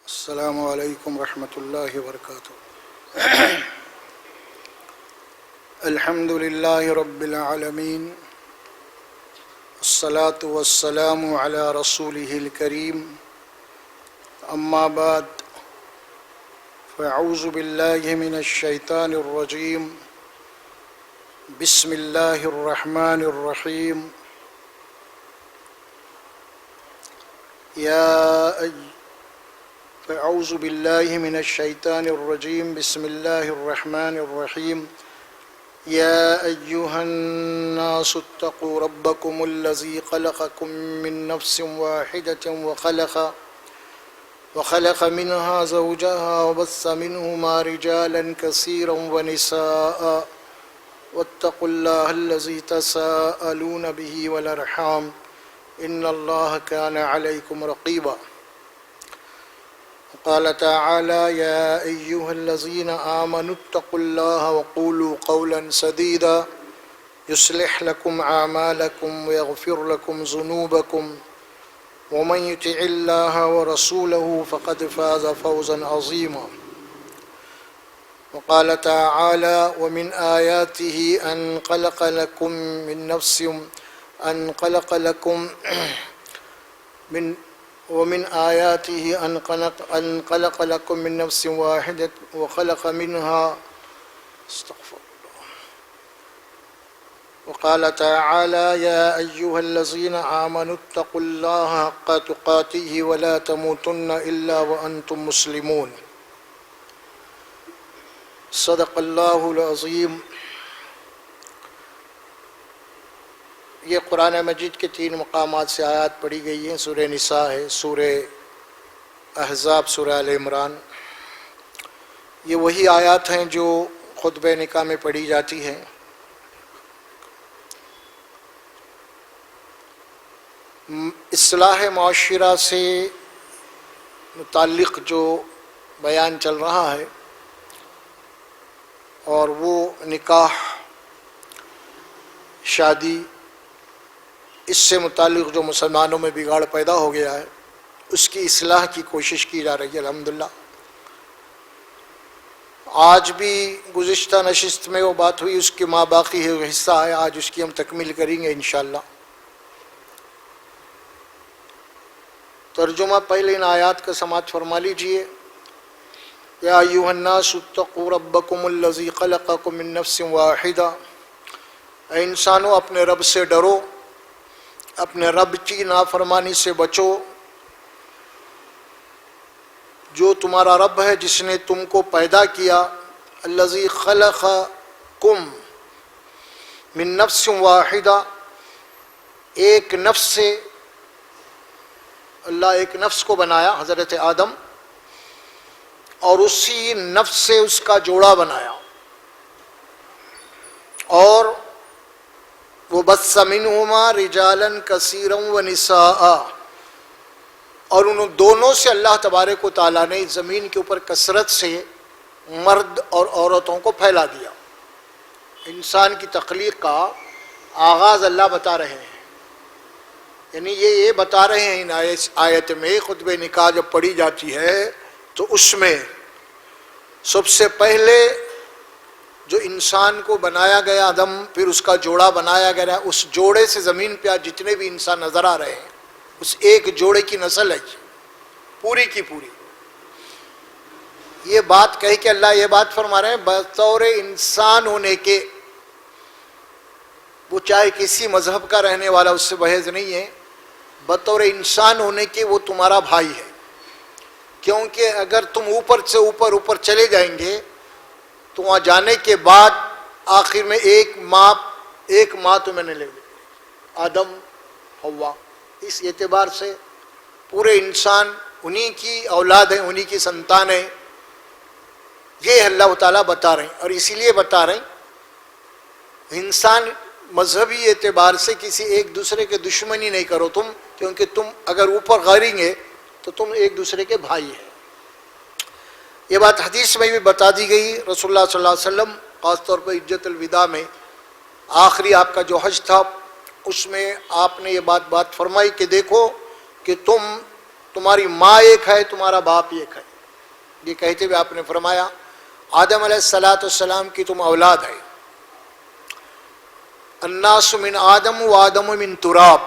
السلام علیکم ورحمۃ اللہ وبرکاتہ۔ الحمد للہ رب العالمین، الصلاة والسلام علی رسولہ الکریم، اما بعد فاعوذ باللہ من الشیطان الرجیم، بسم اللہ الرحمن الرحیم۔ فاعوذ باللہ من الشیطان الرجیم، بسم اللہ الرحمن الرحیم۔ یا ایہا الناس اتقوا ربکم الذی خلقکم من نفس واحدۃ وخلق منها زوجها وبث منهما رجالا كثيرا ونساء واتقوا الله الذي تساءلون به والارحام ان الله كان عليكم رقيبا۔ قال تعالى يا أيها الذين آمنوا اتقوا الله وقولوا قولا سديدا يصلح لكم أعمالكم ويغفر لكم ذنوبكم ومن يطع الله ورسوله فقد فاز فوزا عظيما۔ وقال تعالى ومن آياته أن خلق لكم من نفس ومن آياته أن خلق لكم من نفس واحدة وخلق منها وقال تعالى يا أيها الذين آمنوا اتقوا الله حق تقاته ولا تموتن إلا وأنتم مسلمون۔ صدق اللہ العظیم۔ یہ قرآن مجید کے 3 مقامات سے آیات پڑھی گئی ہیں۔ سورہ نساء ہے، سورہ احزاب، سورہ آل عمران۔ یہ وہی آیات ہیں جو خطبہ نکاح میں پڑھی جاتی ہیں۔ اصلاح معاشرہ سے متعلق جو بیان چل رہا ہے، اور وہ نکاح، شادی، اس سے متعلق جو مسلمانوں میں بگاڑ پیدا ہو گیا ہے، اس کی اصلاح کی کوشش کی جا رہی ہے الحمدللہ۔ آج بھی گزشتہ نشست میں وہ بات ہوئی، اس کی ماں باقی ہے، حصہ ہے، آج اس کی ہم تکمیل کریں گے انشاءاللہ۔ ترجمہ پہلے ان آیات کا سماعت فرما لیجئے۔ یا ایھا الناس اتقوا ربکم الذی خلقکم من نفس واحدہ، اے انسانوں اپنے رب سے ڈرو، اپنے رب کی نافرمانی سے بچو۔ جو تمہارا رب ہے، جس نے تم کو پیدا کیا، الذی خلقکم من نفس واحدہ، ایک نفس سے اللہ ایک نفس کو بنایا، حضرت آدم، اور اسی نفس سے اس کا جوڑا بنایا، اور وَبَثَّ مِنْهُمَا رِجَالًا كَثِيرًا وَنِسَاءً، اور ان دونوں سے اللہ تبارک و تعالیٰ نے زمین کے اوپر کثرت سے مرد اور عورتوں کو پھیلا دیا۔ انسان کی تخلیق کا آغاز اللہ بتا رہے ہیں، یعنی یہ بتا رہے ہیں ان آیت میں، خطبہ نکاح جب پڑھی جاتی ہے تو اس میں سب سے پہلے جو انسان کو بنایا گیا آدم، پھر اس کا جوڑا بنایا گیا، اس جوڑے سے زمین پہ آج جتنے بھی انسان نظر آ رہے ہیں، اس ایک جوڑے کی نسل ہے پوری کی پوری۔ یہ بات کہہ کے اللہ یہ بات فرما رہے ہیں، بطور انسان ہونے کے، وہ چاہے کسی مذہب کا رہنے والا، اس سے بحث نہیں ہے، بطور انسان ہونے کے وہ تمہارا بھائی ہے۔ کیونکہ اگر تم اوپر سے اوپر چلے جائیں گے تو وہاں جانے کے بعد آخر میں ایک ماں تمہیں نے لے لی، آدم حوا۔ اس اعتبار سے پورے انسان انہی کی اولاد ہیں، انہی کی سنتان ہیں، یہ اللہ تعالیٰ بتا رہے ہیں۔ اور اسی لیے بتا رہے ہیں انسان مذہبی اعتبار سے کسی ایک دوسرے کے دشمنی نہیں کرو تم، کیونکہ تم اگر اوپر غاریں گے تو تم ایک دوسرے کے بھائی ہیں۔ یہ بات حدیث میں بھی بتا دی گئی۔ رسول اللہ صلی اللہ علیہ وسلم خاص طور پر حجۃ الوداع میں، آخری آپ کا جو حج تھا، اس میں آپ نے یہ بات فرمائی کہ دیکھو کہ تم تمہاری ماں ایک ہے، تمہارا باپ ایک ہے. یہ کہتے ہوئے آپ نے فرمایا آدم علیہ السلام کی تم اولاد ہے. الناس من آدم و آدم من تراب.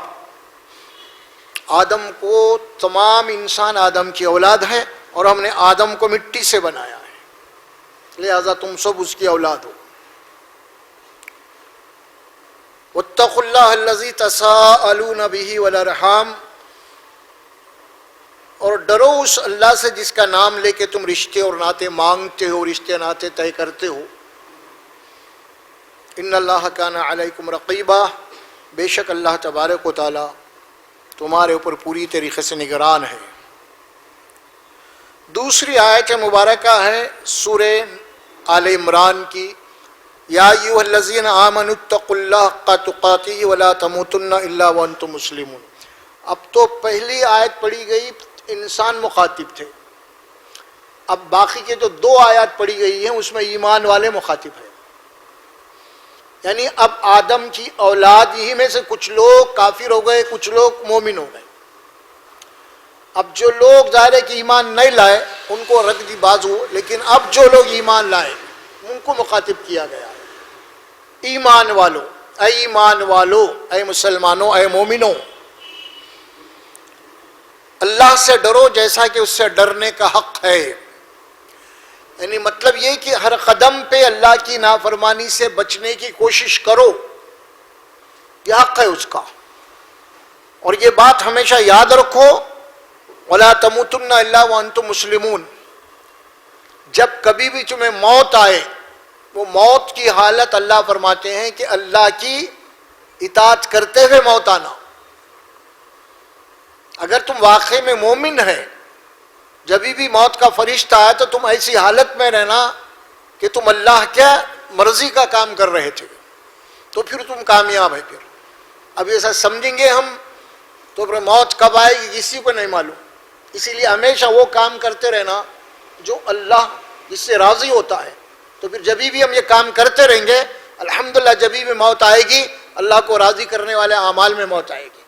آدم کو تمام انسان آدم کی اولاد ہے اور ہم نے آدم کو مٹی سے بنایا ہے، لہذا تم سب اس کی اولاد ہو. واتقوا اللہ الذی تساءلون بہ والارحام. اور ڈرو اس اللہ سے جس کا نام لے کے تم رشتے اور ناطے مانگتے ہو، رشتے ناطے طے کرتے ہو. ان اللہ کان علیکم رقیبا. بے شک اللہ تبارک و تعالی تمہارے اوپر پوری طریقے سے نگران ہے. دوسری آیت مبارکہ ہے سورہ آل عمران کی، یا ایھا الذین آمنوا اتقوا اللہ حق تقاتہ ولا تموتن الا وانتم مسلمون. اب تو پہلی آیت پڑھی گئی انسان مخاطب تھے، اب باقی کے جو دو آیات پڑھی گئی ہیں اس میں ایمان والے مخاطب ہیں. یعنی اب آدم کی اولاد ہی میں سے کچھ لوگ کافر ہو گئے، کچھ لوگ مومن ہو گئے. اب جو لوگ ظاہر ہے کہ ایمان نہیں لائے ان کو رد دی بازو، لیکن اب جو لوگ ایمان لائے ان کو مخاطب کیا گیا ہے. ایمان والو، اے ایمان والو، اے مسلمانوں، اے مومنوں، اللہ سے ڈرو جیسا کہ اس سے ڈرنے کا حق ہے. یعنی مطلب یہ کہ ہر قدم پہ اللہ کی نافرمانی سے بچنے کی کوشش کرو، یہ حق ہے اس کا. اور یہ بات ہمیشہ یاد رکھو، وَلَا تَمُوتُنَّ إِلَّا وَأَنْتُمْ مُسْلِمُونَ. جب کبھی بھی تمہیں موت آئے، وہ موت کی حالت اللہ فرماتے ہیں کہ اللہ کی اطاعت کرتے ہوئے موت آنا. اگر تم واقعی میں مومن ہے، جبھی بھی موت کا فرشتہ آیا تو تم ایسی حالت میں رہنا کہ تم اللہ کیا مرضی کا کام کر رہے تھے، تو پھر تم کامیاب ہے. پھر اب ایسا سمجھیں گے ہم تو پھر موت کب آئے گی کسی کو نہیں معلوم. اسی لیے ہمیشہ وہ کام کرتے رہنا جو اللہ جس سے راضی ہوتا ہے. تو پھر جبھی بھی ہم یہ کام کرتے رہیں گے الحمدللہ، جبھی بھی موت آئے گی اللہ کو راضی کرنے والے اعمال میں موت آئے گی.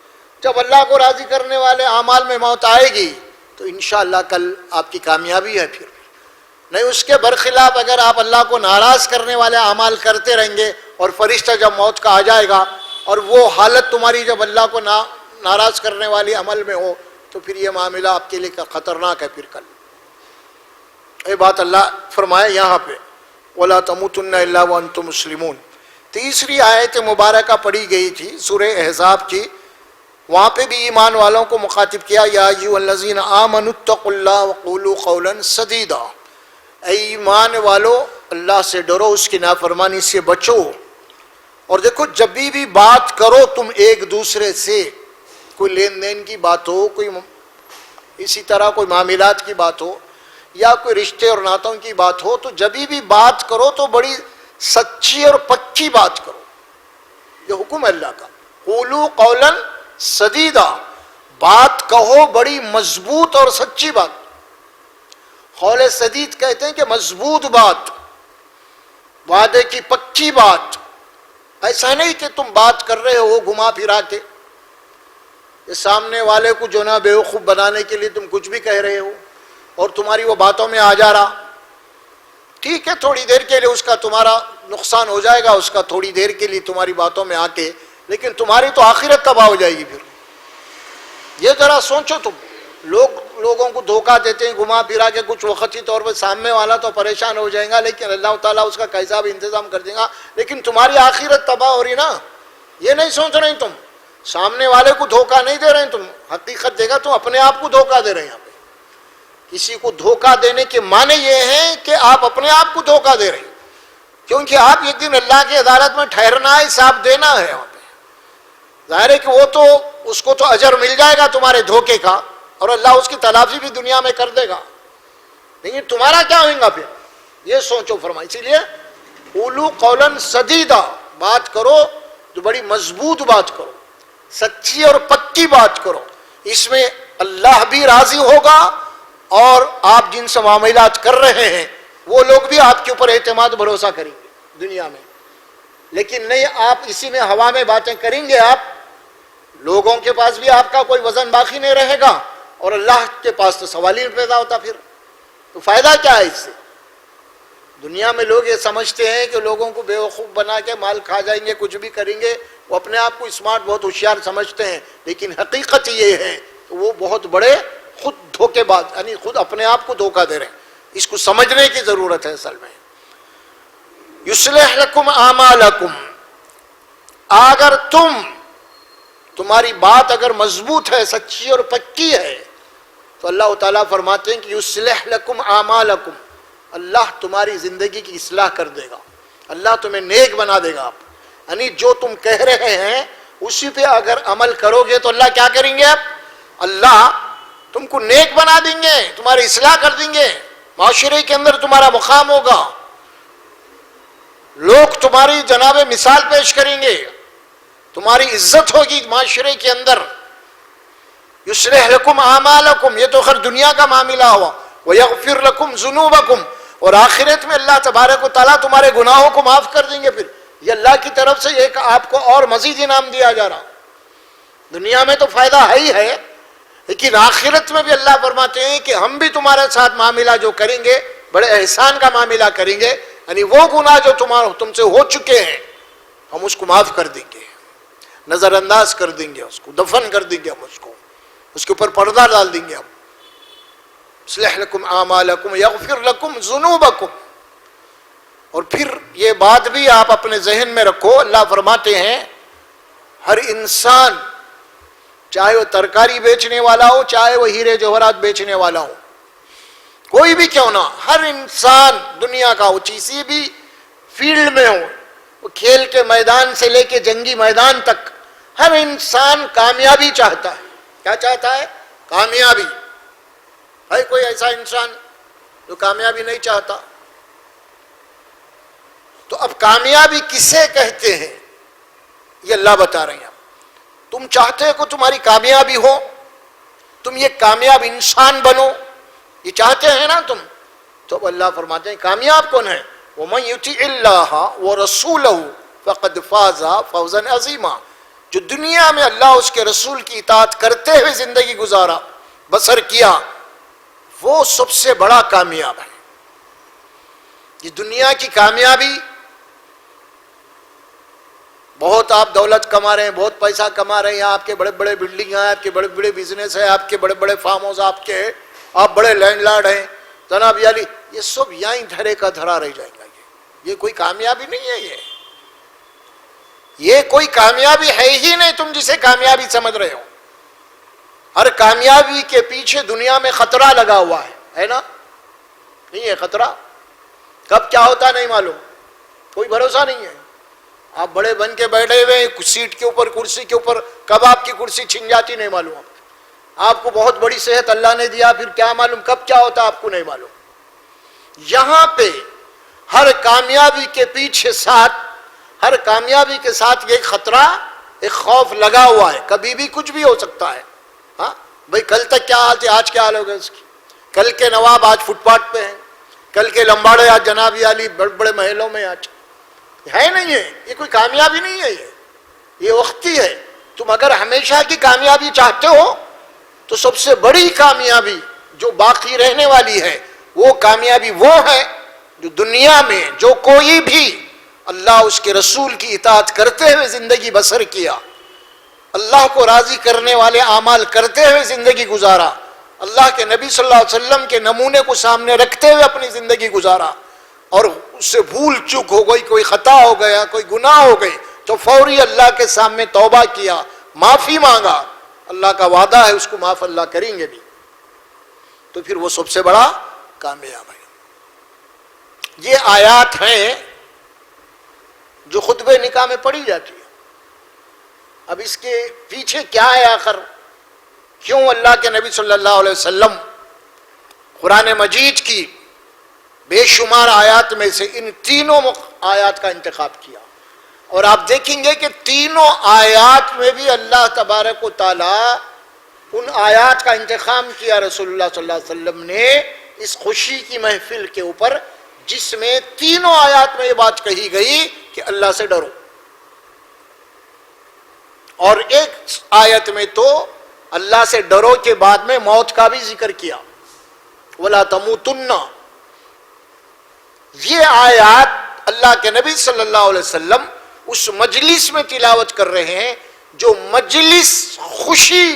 جب اللہ کو راضی کرنے والے اعمال میں موت آئے گی تو انشاءاللہ کل آپ کی کامیابی ہے. پھر نہیں اس کے برخلاف اگر آپ اللہ کو ناراض کرنے والے اعمال کرتے رہیں گے اور فرشتہ جب موت کا آ جائے گا اور وہ حالت تمہاری جب اللہ کو ناراض کرنے والی عمل میں ہو تو پھر یہ معاملہ آپ کے لیے خطرناک ہے. پھر کل یہ بات اللہ فرمائے یہاں پہ وَلَا تَمُوتُنَّ إِلَّا وَأَنْتُمْ مُسْلِمُونَ. تیسری آیت مبارکہ پڑھی گئی تھی سورہ احزاب کی، وہاں پہ بھی ایمان والوں کو مخاطب کیا، یا ایھا الذین آمنوا اتقوا اللہ وقولوا قولا سدیدا. اے ایمان والو اللہ سے ڈرو، اس کی نافرمانی سے بچو. اور دیکھو جب بھی بات کرو تم ایک دوسرے سے، کوئی لین دین کی بات ہو، کوئی اسی طرح کوئی معاملات کی بات ہو یا کوئی رشتے اور ناتوں کی بات ہو، تو جب بھی بات کرو تو بڑی سچی اور پکی بات کرو. یہ حکم ہے اللہ کا، قولوا قولا سدیدہ، بات کہو بڑی مضبوط اور سچی بات. قول سدید کہتے ہیں کہ مضبوط بات، وعدے کی پکی بات. ایسا نہیں کہ تم بات کر رہے ہو گھما پھرا کے، یہ سامنے والے کو جو نا بیوقوف بنانے کے لیے تم کچھ بھی کہہ رہے ہو اور تمہاری وہ باتوں میں آ جا رہا. ٹھیک ہے تھوڑی دیر کے لیے اس کا تمہارا نقصان ہو جائے گا، اس کا تھوڑی دیر کے لیے تمہاری باتوں میں آ کے، لیکن تمہاری تو آخرت تباہ ہو جائے گی. پھر یہ ذرا سوچو، تم لوگوں کو دھوکہ دیتے ہیں گھما پھرا کے، کچھ وقتی طور پر سامنے والا تو پریشان ہو جائے گا لیکن اللہ تعالیٰ اس کا کیسا بھی انتظام کر دے گا، لیکن تمہاری آخرت تباہ ہو رہی نا. یہ نہیں سوچ رہے تم سامنے والے کو دھوکہ نہیں دے رہے ہیں، تم حقیقت دے گا تم اپنے آپ کو دھوکہ دے رہے ہیں. یہاں پہ کسی کو دھوکہ دینے کے معنی یہ ہے کہ آپ اپنے آپ کو دھوکہ دے رہے ہیں، کیونکہ آپ ایک دن اللہ کی عدالت میں ٹھہرنا ہے، حساب دینا ہے. وہاں پہ ظاہر ہے کہ وہ تو اس کو تو اجر مل جائے گا تمہارے دھوکے کا اور اللہ اس کی تلافی بھی دنیا میں کر دے گا، لیکن تمہارا کیا ہوگا پھر یہ سوچو. فرمایا اسی لیے قولوا قولا سدیدا، بات کرو جو بڑی مضبوط بات کرو، سچی اور پکی بات کرو. اس میں اللہ بھی راضی ہوگا اور آپ جن سے معاملات کر رہے ہیں وہ لوگ بھی آپ کے اوپر اعتماد بھروسہ کریں گے دنیا میں. لیکن نہیں آپ اسی میں ہوا میں باتیں کریں گے، آپ لوگوں کے پاس بھی آپ کا کوئی وزن باقی نہیں رہے گا اور اللہ کے پاس تو سوال ہی نہیں پیدا ہوتا پھر تو فائدہ کیا ہے اس سے؟ دنیا میں لوگ یہ سمجھتے ہیں کہ لوگوں کو بیوقوف بنا کے مال کھا جائیں گے، کچھ بھی کریں گے، وہ اپنے آپ کو اسمارٹ بہت ہوشیار سمجھتے ہیں، لیکن حقیقت یہ ہے کہ وہ بہت بڑے خود دھوکے باز، یعنی خود اپنے آپ کو دھوکہ دے رہے ہیں۔ اس کو سمجھنے کی ضرورت ہے اصل میں۔ یصلح لکم اعمالکم، اگر تمہاری بات اگر مضبوط ہے، سچی اور پکی ہے، تو اللہ تعالیٰ فرماتے ہیں کہ یصلح لکم اعمالکم، اللہ تمہاری زندگی کی اصلاح کر دے گا، اللہ تمہیں نیک بنا دے گا۔ آپ یعنی جو تم کہہ رہے ہیں اسی پہ اگر عمل کرو گے تو اللہ کیا کریں گے؟ اللہ تم کو نیک بنا دیں گے، تمہاری اصلاح کر دیں گے، معاشرے کے اندر تمہارا مقام ہوگا، لوگ تمہاری جناب مثال پیش کریں گے، تمہاری عزت ہوگی معاشرے کے اندر۔ یصلح لکم اعمالکم، یہ تو خیر دنیا کا معاملہ ہوا، ویغفر لکم ذنوبکم، اور آخرت میں اللہ تبارک و تعالیٰ تمہارے گناہوں کو معاف کر دیں گے۔ پھر یہ اللہ کی طرف سے ایک آپ کو اور مزید انعام دیا جا رہا۔ دنیا میں تو فائدہ ہے ہی ہے، لیکن آخرت میں بھی اللہ فرماتے ہیں کہ ہم بھی تمہارے ساتھ معاملہ جو کریں گے بڑے احسان کا معاملہ کریں گے، یعنی وہ گناہ جو تم سے ہو چکے ہیں ہم اس کو معاف کر دیں گے، نظر انداز کر دیں گے، اس کو دفن کر دیں گے، ہم اس کے اوپر پردہ ڈال دیں گے۔ ہم یصلح لکم اعمالکم یغفر لکم ذنوبکم، اور پھر یہ بات بھی آپ اپنے ذہن میں رکھو، اللہ فرماتے ہیں ہر انسان، چاہے وہ ترکاری بیچنے والا ہو، چاہے وہ ہیرے جوہرات بیچنے والا ہو، کوئی بھی کیوں نہ، ہر انسان دنیا کا ہو، کسی بھی فیلڈ میں ہو، وہ کھیل کے میدان سے لے کے جنگی میدان تک، ہر انسان کامیابی چاہتا ہے۔ کیا چاہتا ہے؟ کامیابی۔ ہے کوئی ایسا انسان جو کامیابی نہیں چاہتا؟ تو اب کامیابی کسے کہتے ہیں یہ اللہ بتا رہے ہیں۔ تم چاہتے ہو کہ تمہاری کامیابی ہو، تم یہ کامیاب انسان بنو، یہ چاہتے ہیں نا تم، تو اب اللہ فرماتے ہیں کامیاب کون ہے؟ وَمَن يُطِعِ اللَّهَ وَرَسُولَهُ فَقَدْ فَازَ فَوْزًا عَظِيمًا، جو دنیا میں اللہ اس کے رسول کی اطاعت کرتے ہوئے زندگی گزارا، بسر کیا، وہ سب سے بڑا کامیاب ہے۔ یہ دنیا کی کامیابی، بہت آپ دولت کما رہے ہیں، بہت پیسہ کما رہے ہیں، آپ کے بڑے بڑے بلڈنگ ہیں، آپ کے بڑے بڑے بزنس ہیں، آپ کے بڑے بڑے فارم ہاؤس، آپ بڑے لینڈ لارڈ ہیں، جناب یالی، یہ سب یہاں دھرے کا دھرا رہ جائے گا۔ یہ کوئی کامیابی نہیں ہے، یہ کوئی کامیابی ہے ہی نہیں تم جسے کامیابی سمجھ رہے ہو۔ ہر کامیابی کے پیچھے دنیا میں خطرہ لگا ہوا ہے نا؟ نہیں ہے خطرہ؟ کب کیا ہوتا نہیں معلوم، کوئی بھروسہ نہیں ہے۔ آپ بڑے بن کے بیٹھے ہوئے ہیں سیٹ کے اوپر، کرسی کے اوپر، کب آپ کی کرسی چھن جاتی نہیں معلوم۔ آپ کو بہت بڑی صحت اللہ نے دیا، پھر کیا معلوم کب کیا ہوتا آپ کو نہیں معلوم۔ یہاں پہ ہر کامیابی کے پیچھے ہر کامیابی کے ساتھ یہ خطرہ، ایک خوف لگا ہوا ہے، کبھی بھی کچھ بھی ہو سکتا ہے۔ ہاں بھائی، کل تک کیا حال تھے، آج کیا حال ہوگا اس کی؟ کل کے نواب آج فٹ پاتھ پہ ہیں، کل کے لمباڑے آج جناب عالی بڑے بڑے محلوں میں آج ہے نہیں ہے۔ یہ کوئی کامیابی نہیں ہے، یہ وقتی ہے۔ تم اگر ہمیشہ کی کامیابی چاہتے ہو تو سب سے بڑی کامیابی جو باقی رہنے والی ہے، وہ کامیابی وہ ہے جو دنیا میں جو کوئی بھی اللہ اس کے رسول کی اطاعت کرتے ہوئے زندگی بسر کیا، اللہ کو راضی کرنے والے اعمال کرتے ہوئے زندگی گزارا، اللہ کے نبی صلی اللہ علیہ وسلم کے نمونے کو سامنے رکھتے ہوئے اپنی زندگی گزارا، اور اس سے بھول چوک ہو گئی، کوئی خطا ہو گیا، کوئی گناہ ہو گئی، تو فوری اللہ کے سامنے توبہ کیا، معافی مانگا، اللہ کا وعدہ ہے اس کو معاف اللہ کریں گے بھی، تو پھر وہ سب سے بڑا کامیاب ہے۔ یہ آیات ہیں جو خطبہ نکاح میں پڑھی جاتی ہے۔ اب اس کے پیچھے کیا ہے آخر؟ کیوں اللہ کے نبی صلی اللہ علیہ وسلم قرآن مجید کی بے شمار آیات میں سے ان تینوں آیات کا انتخاب کیا؟ اور آپ دیکھیں گے کہ تینوں آیات میں بھی اللہ تبارک و تعالی ان آیات کا انتخاب کیا رسول اللہ صلی اللہ علیہ وسلم نے اس خوشی کی محفل کے اوپر، جس میں تینوں آیات میں یہ بات کہی گئی کہ اللہ سے ڈرو، اور ایک آیت میں تو اللہ سے ڈرو کے بعد میں موت کا بھی ذکر کیا، وَلَا تَمُوتُنَّ. یہ آیات اللہ کے نبی صلی اللہ علیہ وسلم اس مجلس میں تلاوت کر رہے ہیں جو مجلس خوشی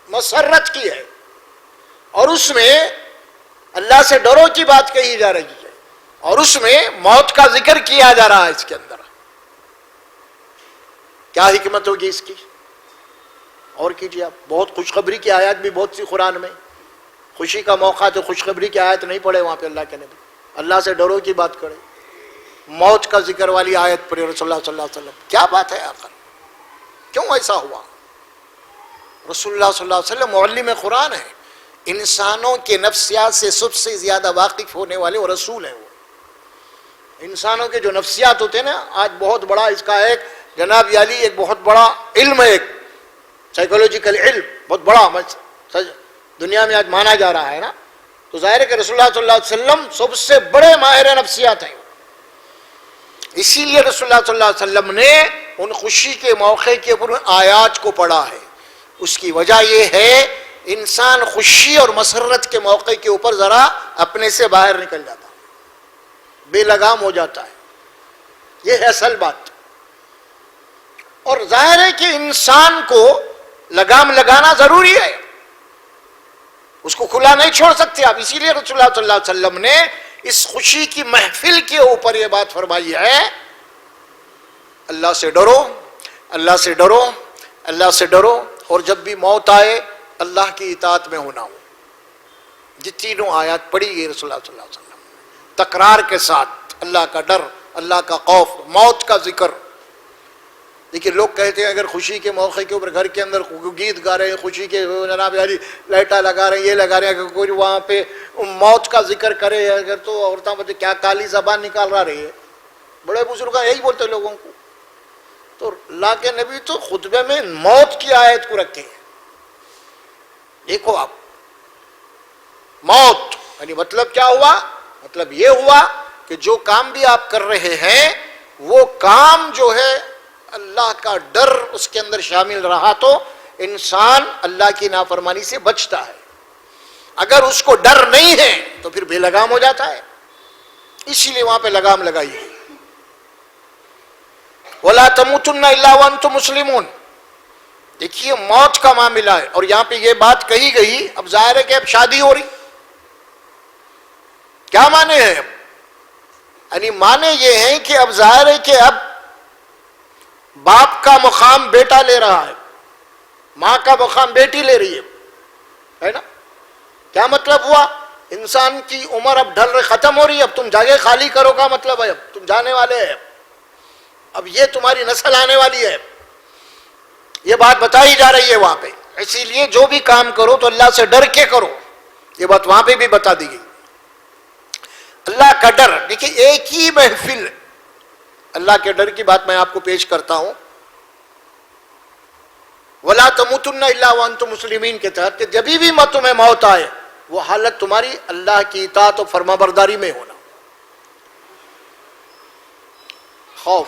مسرت کی ہے، اور اس میں اللہ سے ڈرو کی بات کہی جا رہی ہے، اور اس میں موت کا ذکر کیا جا رہا ہے. اس کے اندر کیا حکمت ہوگی اس کی؟ اور کیجیے آپ. بہت خوشخبری کی آیات بھی بہت سی قرآن میں، خوشی کا موقع تو خوشخبری کی آیت نہیں پڑھے وہاں پہ اللہ کے نبی، اللہ سے ڈرو کی بات کرے، موت کا ذکر والی آیت پڑھے رسول اللہ صلی اللہ علیہ وسلم. کیا بات ہے آخر؟ کیوں ایسا ہوا؟ رسول اللہ صلی اللہ علیہ وسلم معلم قرآن ہے، انسانوں کے نفسیات سے سب سے زیادہ واقف ہونے والے وہ رسول ہیں. وہ انسانوں کے جو نفسیات ہوتے ہیں نا، آج بہت بڑا اس کا ایک جناب علی ایک بہت بڑا علم ہے، ایک سائیکولوجیکل علم بہت بڑا دنیا میں آج مانا جا رہا ہے نا. تو ظاہر ہے کہ رسول اللہ صلی اللہ علیہ وسلم سب سے بڑے ماہر نفسیات ہیں. اسی لیے رسول اللہ صلی اللہ علیہ وسلم نے ان خوشی کے موقع کے اوپر آیات کو پڑھا ہے. اس کی وجہ یہ ہے انسان خوشی اور مسرت کے موقع کے اوپر ذرا اپنے سے باہر نکل جاتا ہے، بے لگام ہو جاتا ہے. یہ ہے اصل بات. اور ظاہر ہے کہ انسان کو لگام لگانا ضروری ہے، اس کو کھلا نہیں چھوڑ سکتے آپ. اسی لیے رسول اللہ صلی اللہ علیہ وسلم نے اس خوشی کی محفل کے اوپر یہ بات فرمائی ہے، اللہ سے ڈرو، اللہ سے ڈرو، اللہ سے ڈرو، اور جب بھی موت آئے اللہ کی اطاعت میں ہونا ہو. یہ تینوں آیات پڑھی گئی رسول اللہ صلی اللہ علیہ وسلم تکرار کے ساتھ، اللہ کا ڈر، اللہ کا خوف، موت کا ذکر. دیکھیے لوگ کہتے ہیں اگر خوشی کے موقع کے اوپر گھر کے اندر گیت گا رہے ہیں، خوشی کے جناب علی لائٹا لگا رہے ہیں، یہ لگا رہے ہیں، اگر کوئی وہاں پہ موت کا ذکر کرے اگر تو عورتیں بولتے کیا کالی زبان نکال رہی ہے. بڑے بزرگ یہی بولتے لوگوں کو. تو اللہ کے نبی تو خطبے میں موت کی آیت کو رکھے ہیں. دیکھو آپ، موت یعنی مطلب کیا ہوا؟ مطلب یہ ہوا کہ جو کام بھی آپ کر رہے ہیں وہ کام جو ہے اللہ کا ڈر اس کے اندر شامل رہا تو انسان اللہ کی نافرمانی سے بچتا ہے. اگر اس کو ڈر نہیں ہے تو پھر بے لگام ہو جاتا ہے. اسی لیے وہاں پہ لگام لگائیے. وَلَا تَمُوتُنَّ إِلَّا وَأَنْتُمْ مُسْلِمُونَ. دیکھیے موت کا معاملہ ہے، اور یہاں پہ یہ بات کہی گئی. اب ظاہر ہے کہ اب شادی ہو رہی، کیا معنی ہے؟ یعنی معنی یہ ہے کہ اب ظاہر ہے کہ اب باپ کا مقام بیٹا لے رہا ہے، ماں کا مقام بیٹی لے رہی ہے نا. کیا مطلب ہوا؟ انسان کی عمر اب ڈھل رہی، ختم ہو رہی ہے. اب تم جگہ خالی کرو کا مطلب ہے اب تم جانے والے ہیں، اب یہ تمہاری نسل آنے والی ہے. یہ بات بتائی جا رہی ہے وہاں پہ. اسی لیے جو بھی کام کرو تو اللہ سے ڈر کے کرو. یہ بات وہاں پہ بھی بتا دی گئی. اللہ کا ڈر. دیکھیے ایک ہی محفل اللہ کے ڈر کی بات میں آپ کو پیش کرتا ہوں. وَلَا تَمُوتُنَّ إِلَّا وَأَنْتُمْ مُسْلِمِينَ کے تحت کہ جبھی بھی تمہیں موت آئے وہ حالت تمہاری اللہ کی اطاعت و فرما برداری میں ہونا. خوف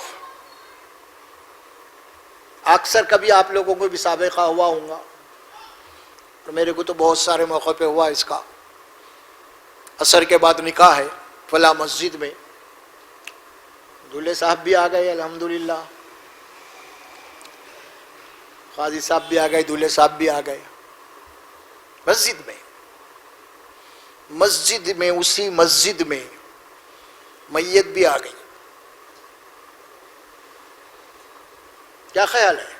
اکثر کبھی آپ لوگوں کو بھی سابقہ ہوا ہوگا، اور میرے کو تو بہت سارے موقع پہ ہوا اس کا. عصر کے بعد نکاح ہے فلاں مسجد میں، دولہے صاحب بھی آ گئے الحمدللہ، قاضی صاحب بھی آ گئے، دولہے صاحب بھی آ گئے. مسجد میں اسی مسجد میں میت بھی آ گئی. کیا خیال ہے؟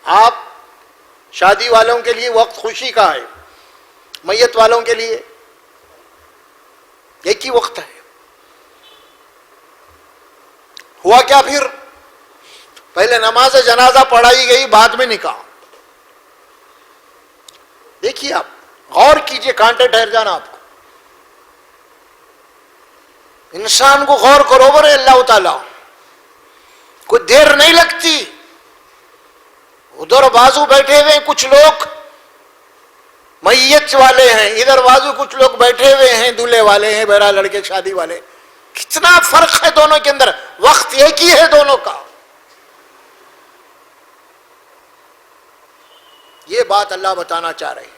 آپ شادی والوں کے لیے وقت خوشی کا ہے، میت والوں کے لیے ایک ہی وقت ہے. ہوا کیا پھر؟ پہلے نماز جنازہ پڑھائی گئی، بعد میں نکاح. دیکھیے آپ غور کیجئے، کانٹے ٹھہر جانا آپ کو. انسان کو غور کرو برے اللہ تعالی، کوئی دیر نہیں لگتی. ادھر بازو بیٹھے ہوئے کچھ لوگ میت والے ہیں، ادھر بازو کچھ لوگ بیٹھے ہوئے ہیں دولہے والے ہیں، بہرحال لڑکے شادی والے. کتنا فرق ہے دونوں کے اندر، وقت ایک ہی ہے دونوں کا. یہ بات اللہ بتانا چاہ رہے ہیں.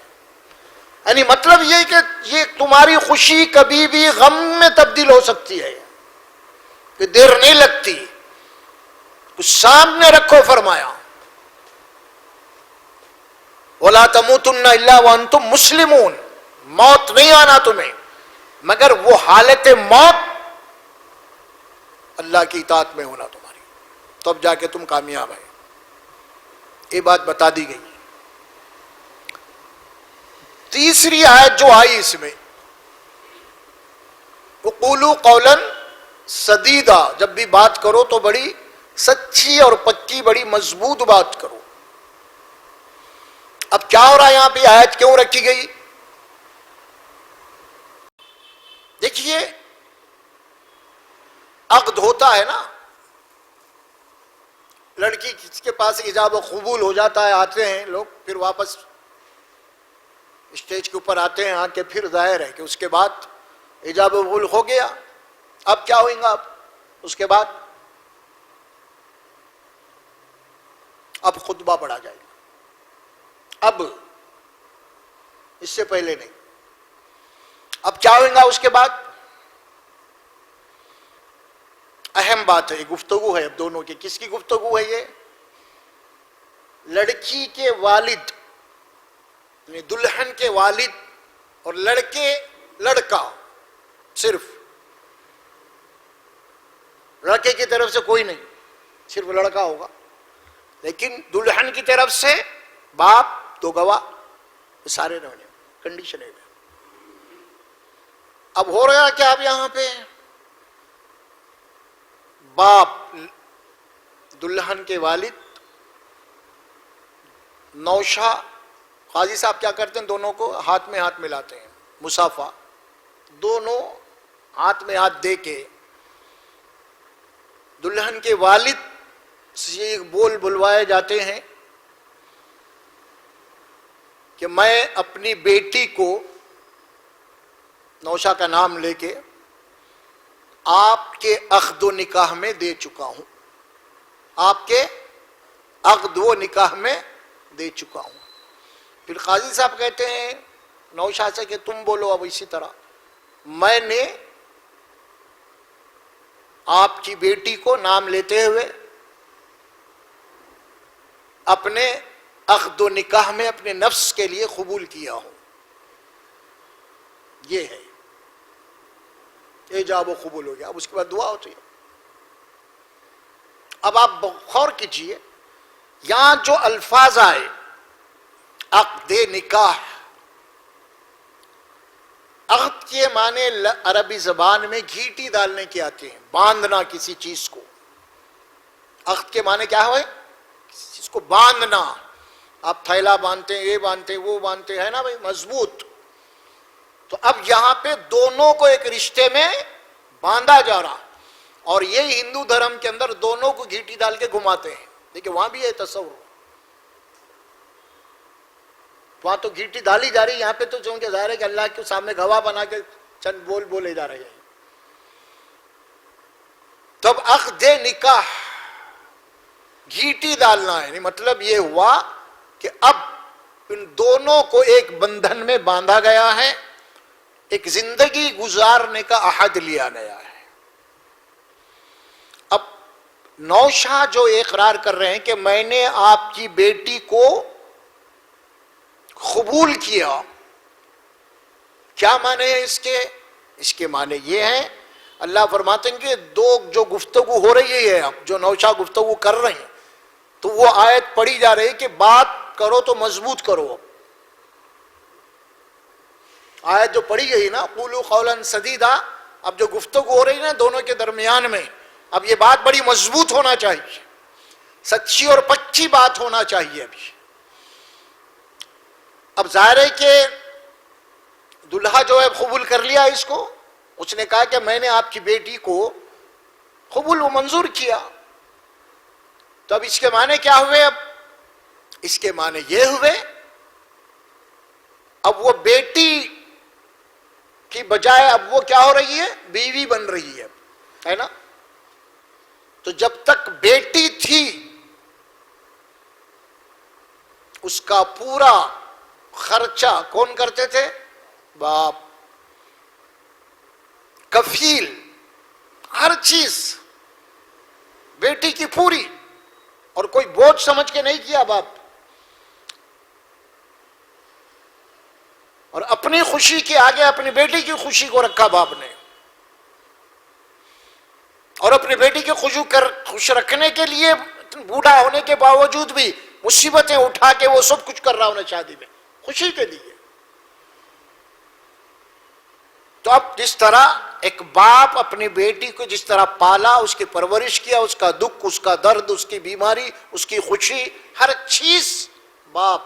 یعنی مطلب یہ کہ یہ تمہاری خوشی کبھی بھی غم میں تبدیل ہو سکتی ہے، کہ دیر نہیں لگتی. کچھ سامنے رکھو فرمایا وَلَا تَمُوتُنَّ إِلَّا وَأَنْتُمْ مُسْلِمُونَ، موت نہیں آنا تمہیں مگر وہ حالت موت اللہ کی اطاعت میں ہونا تمہاری، تب جا کے تم کامیاب ہیں. یہ بات بتا دی گئی. تیسری آیت جو آئی اس میں وَقُولُوا قَوْلًا سَدِيدًا، جب بھی بات کرو تو بڑی سچی اور پکی، بڑی مضبوط بات کرو. اب کیا ہو رہا ہے یہاں پہ آیت کیوں رکھی گئی؟ دیکھیے عقد ہوتا ہے نا، لڑکی کس کے پاس ایجاب و قبول ہو جاتا ہے، آتے ہیں لوگ، پھر واپس اسٹیج کے اوپر آتے ہیں، آ کے پھر ظاہر ہے کہ اس کے بعد ایجاب و قبول ہو گیا. اب کیا ہوئیں گا؟ اس کے بعد اب خطبہ پڑھا جائے گا. اب اس سے پہلے نہیں. اب کیا ہوئے گا اس کے بعد؟ اہم بات ہے، گفتگو ہے اب دونوں کی. کس کی گفتگو ہے یہ؟ لڑکی کے والد، یعنی دلہن کے والد اور لڑکا، صرف لڑکے کی طرف سے کوئی نہیں، صرف لڑکا ہوگا. لیکن دلہن کی طرف سے باپ، دو گواہ، سارے رہنے کنڈیشن ہے. اب ہو رہا کیا اب یہاں پہ؟ باپ، دلہن کے والد، نوشا، قاضی صاحب کیا کرتے ہیں؟ دونوں کو ہاتھ میں ہاتھ ملاتے ہیں، مصافحہ، دونوں ہاتھ میں ہاتھ دے کے دلہن کے والد سے بول بلوائے جاتے ہیں کہ میں اپنی بیٹی کو، نوشا کا نام لے کے، آپ کے عقد و نکاح میں دے چکا ہوں، آپ کے عقد و نکاح میں دے چکا ہوں. پھر قاضی صاحب کہتے ہیں نوشا سے کہ تم بولو اب اسی طرح، میں نے آپ کی بیٹی کو نام لیتے ہوئے اپنے عقد و نکاح میں اپنے نفس کے لیے قبول کیا ہوں. یہ ہے ایجاب و قبول ہو گیا. اب اس کے بعد دعا ہوتی ہے. اب آپ غور کیجئے یہاں جو الفاظ آئے، عقد نکاح، عقد کے معنی عربی زبان میں گھیٹی ڈالنے کے آتے ہیں، باندھنا کسی چیز کو. عقد کے معنی کیا ہوئے؟ کسی چیز کو باندھنا. آپ تھیلا باندھتے ہیں، یہ باندھتے ہیں، وہ باندھتے ہیں نا بھائی، مضبوط. تو اب یہاں پہ دونوں کو ایک رشتے میں باندھا جا رہا، اور یہ ہندو دھرم کے اندر دونوں کو گھیٹی ڈال کے گھماتے ہیں. دیکھیں وہاں بھی ہے تصور، وہاں تو گھیٹی ڈالی جا رہی، یہاں پہ تو چونکہ ظاہر ہے کہ اللہ کے سامنے گواہ بنا کے چند بول بولے جا رہے ہیں. تب عقد نکاح گھیٹی ڈالنا ہے، مطلب یہ ہوا کہ اب ان دونوں کو ایک بندھن میں باندھا گیا ہے، ایک زندگی گزارنے کا عہد لیا گیا ہے. اب نوشا جو اقرار کر رہے ہیں کہ میں نے آپ کی بیٹی کو قبول کیا، کیا معنی ہے اس کے؟ اس کے معنی یہ ہے، اللہ فرماتے ہیں کہ دو جو گفتگو ہو رہی ہے، اب جو نوشا گفتگو کر رہے ہیں، تو وہ آیت پڑھی جا رہی کہ بات کرو تو مضبوط کرو. آیت جو پڑھی گئی نا قولوا قولا سدیدا، اب جو گفتگو ہو رہی نا دونوں کے درمیان میں، اب یہ بات بڑی مضبوط ہونا چاہیے، سچی اور پکی بات ہونا چاہیے. اب ظاہر ہے کہ دلہا جو ہے قبول کر لیا اس کو، اس نے کہا کہ میں نے آپ کی بیٹی کو قبول و منظور کیا. تو اب اس کے معنی کیا ہوئے؟ اب اس کے معنی یہ ہوئے اب وہ بیٹی کی بجائے اب وہ کیا ہو رہی ہے؟ بیوی بن رہی ہے نا. تو جب تک بیٹی تھی اس کا پورا خرچہ کون کرتے تھے؟ باپ. کفیل، ہر چیز بیٹی کی پوری، اور کوئی بوجھ سمجھ کے نہیں کیا باپ. اور اپنی خوشی کے آگے اپنی بیٹی کی خوشی کو رکھا باپ نے، اور اپنی بیٹی کی خوش رکھنے کے لیے بوڑھا ہونے کے باوجود بھی مصیبتیں اٹھا کے وہ سب کچھ کر رہا ہونا شادی میں خوشی کے لیے. تو اب جس طرح ایک باپ اپنی بیٹی کو جس طرح پالا، اس کی پرورش کیا، اس کا دکھ، اس کا درد، اس کی بیماری، اس کی خوشی، ہر چیز باپ.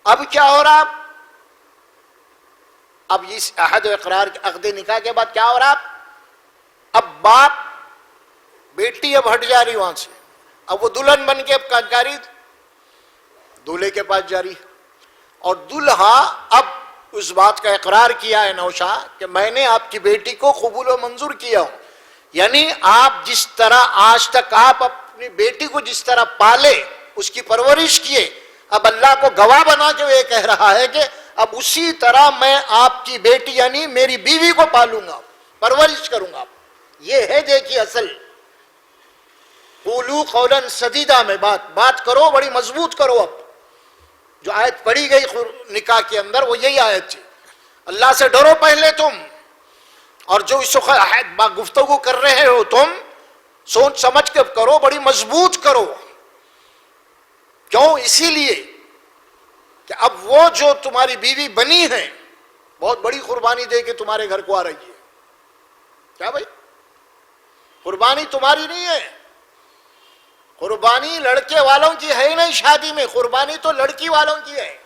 اب کیا ہو رہا؟ اب اس عہد و اقرار عقد نکاح کے بعد کیا ہو رہا؟ اب باپ، بیٹی اب ہٹ جا رہی وہاں سے، اب وہ دلہن بن کے اب جا رہی دولہے کے پاس جا رہی. اور دلہا اب اس بات کا اقرار کیا ہے نوشا کہ میں نے آپ کی بیٹی کو قبول و منظور کیا ہوں. یعنی آپ جس طرح آج تک آپ اپنی بیٹی کو جس طرح پالے، اس کی پرورش کیے، اب اللہ کو گواہ بنا کے وہ یہ کہہ رہا ہے کہ اب اسی طرح میں آپ کی بیٹی یعنی میری بیوی کو پالوں گا، پرورش کروں گا. یہ ہے دیکھیے اصل. قولوا قولا سدیدا میں بات کرو، بڑی مضبوط کرو. اب جو آیت پڑھی گئی نکاح کے اندر وہ یہی آیت تھی، اللہ سے ڈرو پہلے تم، اور جو اس وقت گفتگو کر رہے ہو تم سوچ سمجھ کے کرو، بڑی مضبوط کرو. کیوں؟ اسی لیے کہ اب وہ جو تمہاری بیوی بنی ہے بہت بڑی قربانی دے کے تمہارے گھر کو آ رہی ہے. کیا بھائی؟ قربانی تمہاری نہیں ہے، قربانی لڑکے والوں کی ہے نہیں. شادی میں قربانی تو لڑکی والوں کی ہے.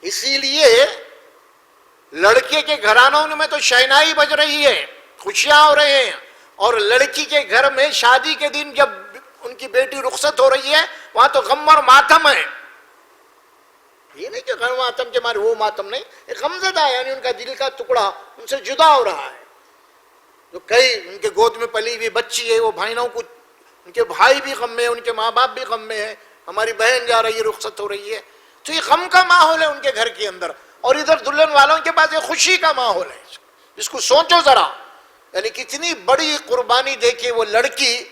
اسی لیے لڑکے کے گھرانوں میں تو شہنائی بج رہی ہے، خوشیاں ہو رہے ہیں، اور لڑکی کے گھر میں شادی کے دن جب ان کی بیٹی رخصت ہو رہی ہے وہاں تو غم اور ماتم ہے. یہ نہیں کہ غم ماتم کے مارے وہ ماتم نہیں، ایک غمزدہ ہے، یعنی ان کا دل کا ٹکڑا ان سے جدا ہو رہا ہے. جو کئی ان کے گود میں پلی ہوئی بچی ہے، وہ بھائیوں کو، ان کے بھائی بھی غم میں، ان کے ماں باپ بھی غم میں ہیں، ہماری بہن جا رہی ہے، رخصت ہو رہی ہے. تو یہ غم کا ماحول ہے ان کے گھر کے اندر، اور ادھر دلہن والوں کے پاس یہ خوشی کا ماحول ہے. جس کو سوچو ذرا، یعنی کتنی بڑی قربانی دے کے وہ لڑکی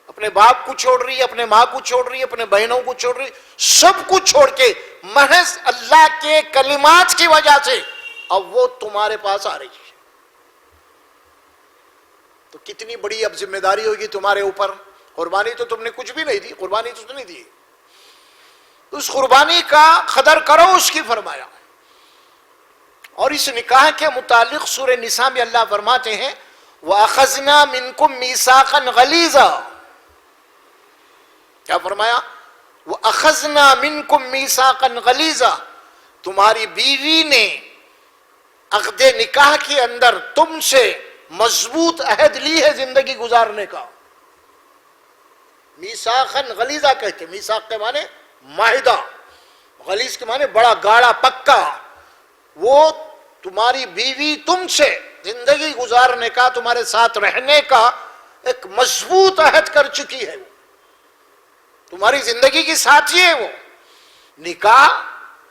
اپنے باپ کو چھوڑ رہی ہے، اپنے ماں کو چھوڑ رہی ہے، اپنے بہنوں کو چھوڑ رہی ہے، سب کچھ چھوڑ کے محض اللہ کے کلمات کی وجہ سے اب وہ تمہارے پاس آ رہی ہے. تو کتنی بڑی اب ذمہ داری ہوگی تمہارے اوپر. قربانی تو تم نے کچھ بھی نہیں دی، قربانی تو نہیں دی، تو اس قربانی کا قدر کرو، اس کی فرمایا. اور اس نکاح کے متعلق سورہ نساء میں اللہ فرماتے ہیں وَأَخَذْنَا مِنْكُمْ مِيثَاقًا غَلِيظًا. کیا فرمایا؟ وَأَخَذْنَا مِنْكُمْ مِيثَاقًا غَلِيظًا. تمہاری بیوی نے عقد نکاح کے اندر تم سے مضبوط عہد لی ہے زندگی گزارنے کا. میثاقاً غلیظا کہتے ہیں. میثاق کے معنی معاہدہ، غلیظ کے معنی بڑا گاڑا پکا. وہ تمہاری بیوی تم سے زندگی گزارنے کا، تمہارے ساتھ رہنے کا ایک مضبوط عہد کر چکی ہے. تمہاری زندگی کی ساتھی ہے. وہ نکاح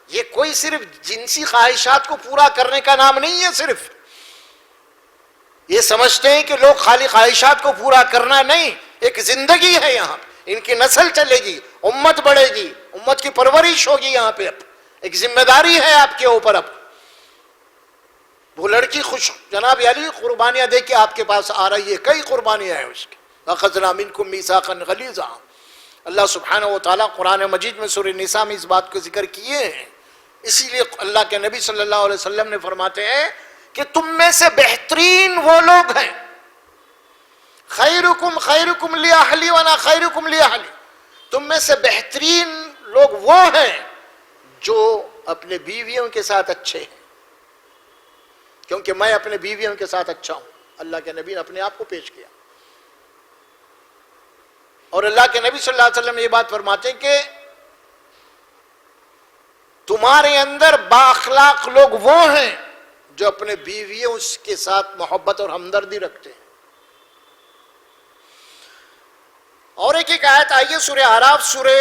یہ کوئی صرف جنسی خواہشات کو پورا کرنے کا نام نہیں ہے. صرف یہ سمجھتے ہیں کہ لوگ خالی خواہشات کو پورا کرنا نہیں، ایک زندگی ہے یہاں، ان کی نسل چلے گی، امت بڑھے گی، امت کی پرورش ہوگی یہاں پہ. اب ایک ذمہ داری ہے آپ کے اوپر. اب وہ لڑکی خوش جناب علی قربانیاں دے کے آپ کے پاس آ رہی ہے، کئی قربانیاں ہیں اس کی. اخذنا منکم میثاقا غلیظا. اللہ سبحانہ و تعالیٰ قرآن مجید میں سورہ نساء میں اس بات کو ذکر کیے ہیں. اسی لیے اللہ کے نبی صلی اللہ علیہ وسلم نے فرماتے ہیں کہ تم میں سے بہترین وہ لوگ ہیں، خیرکم خیرکم لاہلی وانا خیرکم لاہلی. تم میں سے بہترین لوگ وہ ہیں جو اپنے بیویوں کے ساتھ اچھے ہیں، کیونکہ میں اپنے بیویوں کے ساتھ اچھا ہوں. اللہ کے نبی نے اپنے آپ کو پیش کیا. اور اللہ کے نبی صلی اللہ علیہ وسلم یہ بات فرماتے ہیں کہ تمہارے اندر با اخلاق لوگ وہ ہیں جو اپنے بیویوں کے ساتھ محبت اور ہمدردی رکھتے ہیں. اور ایک آیت آئیے سورہ اعراف سورہ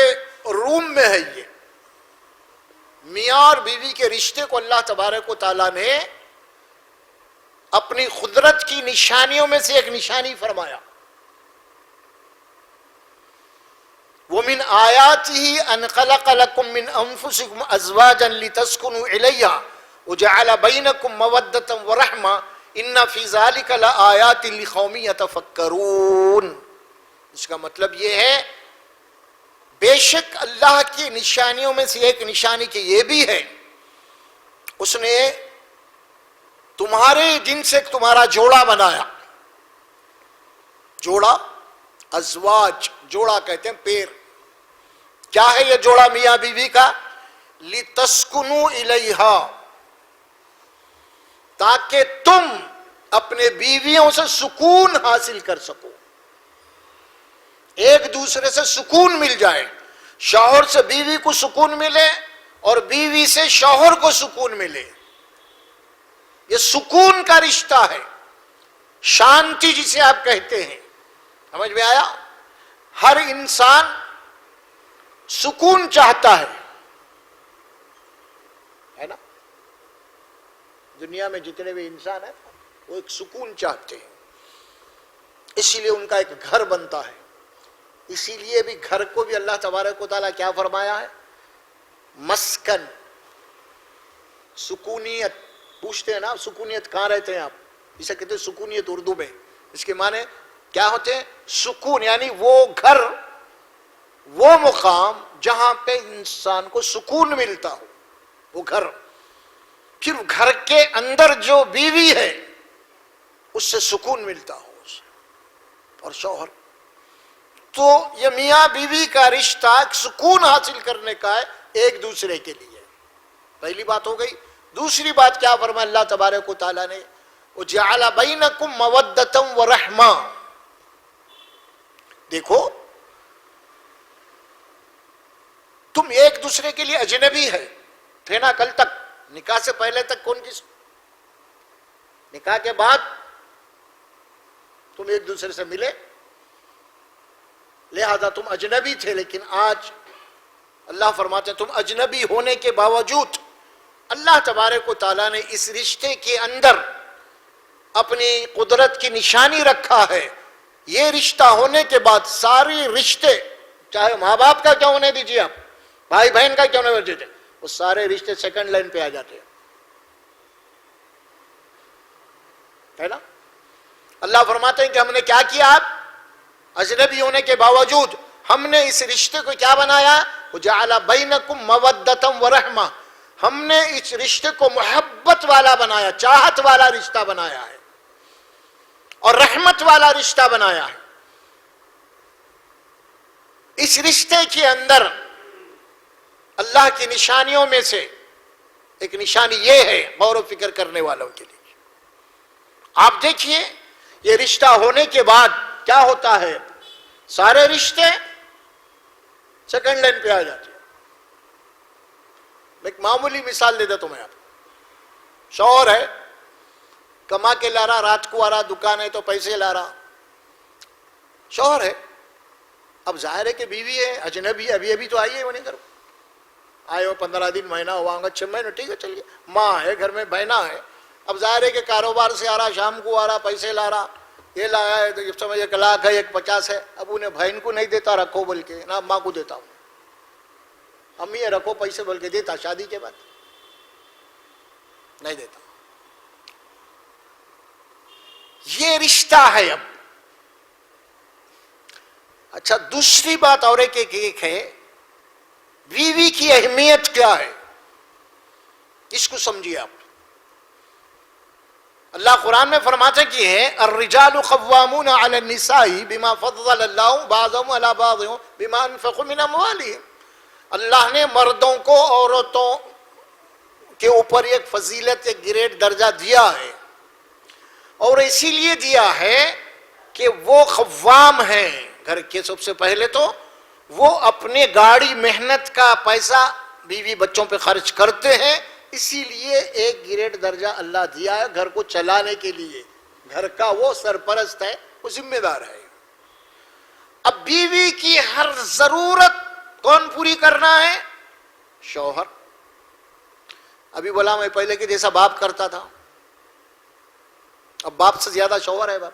روم میں ہے یہ میاں اور بیوی کے رشتے کو اللہ تبارک و تعالیٰ نے اپنی قدرت کی نشانیوں میں سے ایک نشانی فرمایا. وَمِنْ آيَاتِهِ أَنْ خَلَقَ لَكُم مِّنْ أَنفُسِكُمْ أَزْوَاجًا لِتَسْكُنُوا إِلَيْهَا وَجَعَلَ بَيْنَكُم مَّوَدَّةً وَرَحْمَةً إِنَّ فِي ذَلِكَ لَآيَاتٍ لِقَوْمٍ يَتَفَكَّرُونَ. اس کا مطلب یہ ہے بے شک اللہ کی نشانیوں میں سے ایک نشانی کہ یہ بھی ہے اس نے تمہارے جن سے تمہارا جوڑا بنایا. جوڑا ازواج جوڑا کہتے ہیں پیر. کیا ہے یہ جوڑا میاں بیوی کا؟ لِتَسْكُنُوا إِلَيْهَا تاکہ تم اپنے بیویوں سے سکون حاصل کر سکو, ایک دوسرے سے سکون مل جائے. شوہر سے بیوی کو سکون ملے اور بیوی سے شوہر کو سکون ملے. یہ سکون کا رشتہ ہے, شانتی جسے آپ کہتے ہیں. سمجھ میں آیا؟ ہر انسان سکون چاہتا ہے نا. دنیا میں جتنے بھی انسان ہیں وہ ایک سکون چاہتے ہیں, اسی لیے ان کا ایک گھر بنتا ہے. اسی لیے بھی گھر کو بھی اللہ تبارک و تعالیٰ کیا فرمایا ہے؟ مسکن, سکونیت. پوچھتے ہیں نا سکونیت کہاں رہتے ہیں آپ؟ اسے کہتے ہیں سکونیت اردو میں. اس کے معنی کیا ہوتے ہیں؟ سکون, یعنی وہ گھر, وہ مقام جہاں پہ انسان کو سکون ملتا ہو, وہ گھر. پھر گھر کے اندر جو بیوی ہے اس سے سکون ملتا ہو اسے, اور شوہر. تو یہ میاں بیوی کا رشتہ سکون حاصل کرنے کا ہے ایک دوسرے کے لیے. پہلی بات ہو گئی. دوسری بات کیا فرمایا اللہ تبارک و تعالیٰ نے؟ وَجَعَلَ بَيْنَكُم مَّوَدَّةً وَرَحْمَةً. دیکھو تم ایک دوسرے کے لیے اجنبی تھے نا کل تک. نکاح سے پہلے تک کون کس, نکاح کے بعد تم ایک دوسرے سے ملے, لہذا تم اجنبی تھے. لیکن آج اللہ فرماتے ہیں تم اجنبی ہونے کے باوجود اللہ تبارک و تعالیٰ نے اس رشتے کے اندر اپنی قدرت کی نشانی رکھا ہے. یہ رشتہ ہونے کے بعد ساری رشتے, چاہے ماں باپ کا کیوں ہونے دیجیے, آپ بھائی بہن کا کیوں نہیں دیجیے, وہ سارے رشتے سیکنڈ لائن پہ آ جاتے ہیں, ہے نا. اللہ فرماتے ہیں کہ ہم نے کیا کیا, آپ اجنبی ہونے کے باوجود ہم نے اس رشتے کو کیا بنایا؟ وَجَعَلَ بَيْنَكُم مَّوَدَّةً وَرَحْمَةً. ہم نے اس رشتے کو محبت والا بنایا, چاہت والا رشتہ بنایا ہے, اور رحمت والا رشتہ بنایا ہے. اس رشتے کے اندر اللہ کی نشانیوں میں سے ایک نشانی یہ ہے, غور و فکر کرنے والوں کے لیے. آپ دیکھیے یہ رشتہ ہونے کے بعد کیا ہوتا ہے, سارے رشتے سیکنڈ لائن پہ آ جاتے ہیں. میں ایک معمولی مثال دے دیتا ہوں میں آپ. شوہر ہے, کما کے لا رہا, رات کو آ رہا, دکان ہے تو پیسے لا رہا, شوہر ہے. اب ظاہر ہے کہ بیوی ہے, اجنبی, ابھی ابھی تو آئی ہے, وہ نہیں کرو آئے ہو 15 دن, مہینہ ہوا گا, 6 مہینے, ٹھیک ہے چلیے. ماں ہے گھر میں, بہنا ہے. اب ظاہر ہے کہ کاروبار سے آ رہا, شام کو آ رہا, پیسے لا رہا, یہ لایا ہے تو یہ سمجھ 1 لاکھ ہے, 150 ہے. اب انہیں بہن کو نہیں دیتا, رکھو بول کے نا, ماں کو دیتا ہوں, امی یہ رکھو پیسے بول کے دیتا. شادی کے بعد نہیں دیتا. یہ رشتہ ہے. اب اچھا, دوسری بات اور ایک ہے, بیوی کی اہمیت کیا ہے, اس کو سمجھیے آپ. اللہ قرآن میں فرماتے کہ ہے الرجال قوامون علی النساء بما فضل اللہ بعضهم علی بعض بما انفقوا من اموالهم. اللہ نے مردوں کو عورتوں کے اوپر ایک فضیلت, ایک گریڈ, درجہ دیا ہے, اور اسی لیے دیا ہے کہ وہ قوام ہیں گھر کے. سب سے پہلے تو وہ اپنے گاڑی محنت کا پیسہ بیوی بچوں پہ خرچ کرتے ہیں, اسی لیے ایک گریڈ درجہ اللہ دیا ہے گھر کو چلانے کے لیے. گھر کا وہ سرپرست ہے, وہ ذمہ دار ہے. اب بیوی کی ہر ضرورت کون پوری کرنا ہے؟ شوہر. ابھی بولا میں پہلے کہ جیسا باپ کرتا تھا، اب باپ سے زیادہ شوہر ہے باپ.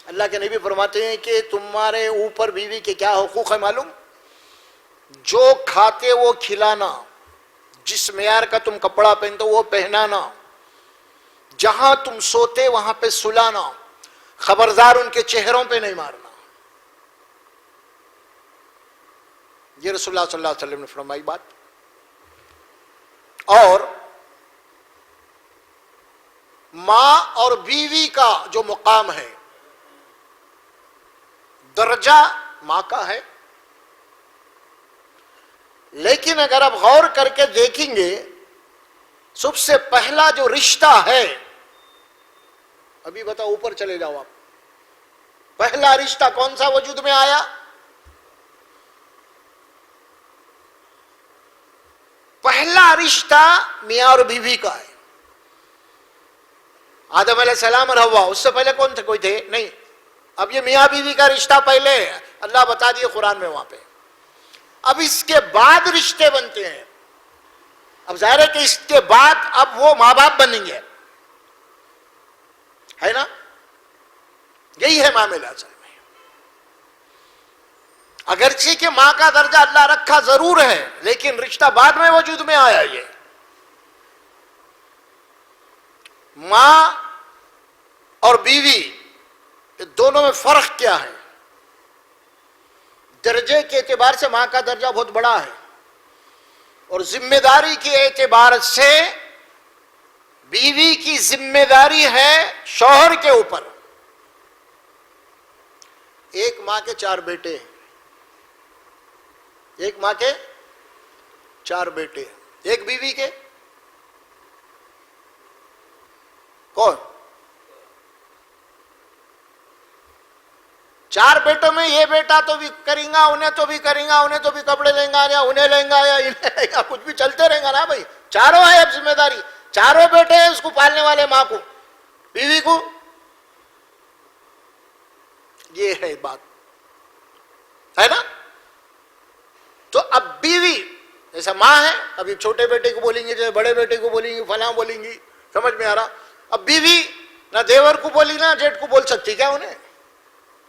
اللہ کے نبی فرماتے ہیں کہ تمہارے اوپر بیوی کے کیا حقوق ہے معلوم؟ جو کھاتے وہ کھلانا، جس معیار کا تم کپڑا پہنتے وہ پہنانا، جہاں تم سوتے وہاں پہ سلانا، خبردار ان کے چہروں پہ نہیں مارنا. یہ رسول اللہ صلی اللہ علیہ وسلم نے فرمائی بات. اور ماں اور بیوی کا جو مقام ہے، درجہ ماں کا ہے، لیکن اگر آپ غور کر کے دیکھیں گے سب سے پہلا جو رشتہ ہے، ابھی بتاؤ اوپر چلے جاؤ آپ، پہلا رشتہ کون سا وجود میں آیا؟ پہلا رشتہ میاں اور بیوی کا ہے. آدم علیہ السلام اور حوا، اس سے پہلے کون تھے؟ کوئی تھے نہیں. اب یہ میاں بیوی کا رشتہ پہلے اللہ بتا دیے قرآن میں وہاں پہ. اب اس کے بعد رشتے بنتے ہیں. اب ظاہر ہے کہ اس کے بعد اب وہ ماں باپ بنیں گے، ہے نا؟ یہی ہے معاملہ اصل میں. اگرچہ کہ ماں کا درجہ اللہ رکھا ضرور ہے، لیکن رشتہ بعد میں وجود میں آیا. یہ ماں اور بیوی، یہ دونوں میں فرق کیا ہے؟ درجے کے اعتبار سے ماں کا درجہ بہت بڑا ہے، اور ذمہ داری کے اعتبار سے بیوی کی ذمہ داری ہے شوہر کے اوپر. ایک ماں کے 4 بیٹے ہیں، ایک ماں کے 4 بیٹے ہیں. ایک بیوی کے کون؟ 4 بیٹوں میں یہ بیٹا تو بھی کریں گا، انہیں تو بھی کریں گا، انہیں تو بھی کپڑے لیں گا، یا انہیں لیں گا، یا انہیں لیں گا، کچھ بھی چلتے رہیں گا نا بھائی. چاروں ہے اب ذمہ داری، چاروں بیٹے ہیں اس کو پالنے والے، ماں کو، بیوی کو. یہ ہے بات، ہے نا؟ تو اب بیوی جیسا ماں ہے، ابھی چھوٹے بیٹے کو بولیں گے، جیسے بڑے بیٹے کو بولیں گے، فلاں بولیں گی، سمجھ میں آ رہا؟ اب بیوی نہ دیور کو بولی نہ جیٹ کو بول سکتی کیا انہیں؟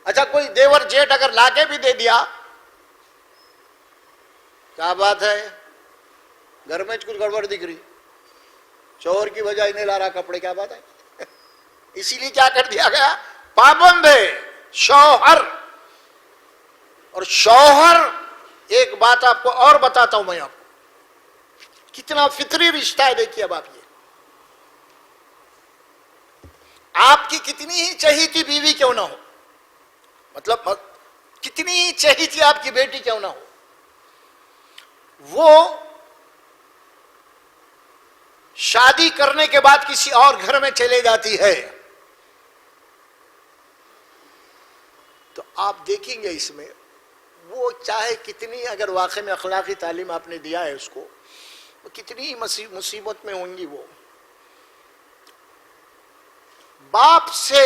اچھا کوئی دیور جیٹ اگر لا کے بھی دے دیا، کیا بات ہے، گھر میں کچھ گڑبڑ دکھ رہی، شوہر کی بجائے نہیں لا رہا کپڑے، کیا بات ہے؟ اسی لیے کیا کر دیا گیا؟ پابند ہے شوہر. اور شوہر، ایک بات آپ کو اور بتاتا ہوں میں، آپ کو کتنا فطری رشتہ ہے. دیکھیے اب آپ کی کتنی ہی چہیتی بیوی کیوں نہ ہو، مطلب کتنی ہی چہیتی آپ کی بیٹی کیوں نہ ہو، وہ شادی کرنے کے بعد کسی اور گھر میں چلے جاتی ہے تو آپ دیکھیں گے اس میں وہ چاہے کتنی، اگر واقع میں اخلاقی تعلیم آپ نے دیا ہے اس کو، وہ کتنی مصیبت میں ہوں گی. وہ باپ سے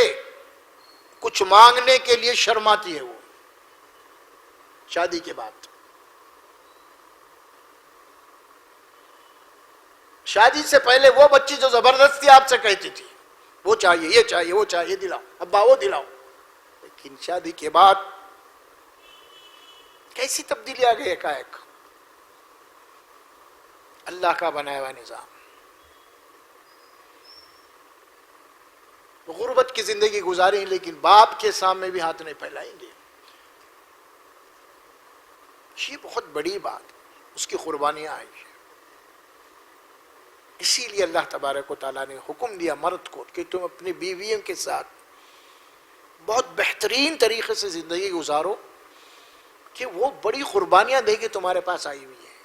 کچھ مانگنے کے لیے شرماتی ہے وہ شادی کے بعد. شادی سے پہلے وہ بچی جو زبردستی آپ سے کہتی تھی وہ چاہیے، یہ چاہیے، وہ چاہیے، دلاؤ ابا، وہ دلاؤ، لیکن شادی کے بعد کیسی تبدیلی آ گئی ایک اللہ کا بنایا ہوا نظام. غربت کی زندگی گزاریں لیکن باپ کے سامنے بھی ہاتھ نہیں پھیلائیں گے. یہ بہت بڑی بات، اس کی قربانیاں آئی ہیں. اسی لیے اللہ تبارک و تعالیٰ نے حکم دیا مرد کو کہ تم اپنی بیویوں کے ساتھ بہت بہترین طریقے سے زندگی گزارو، کہ وہ بڑی قربانیاں دے کے تمہارے پاس آئی ہوئی ہے.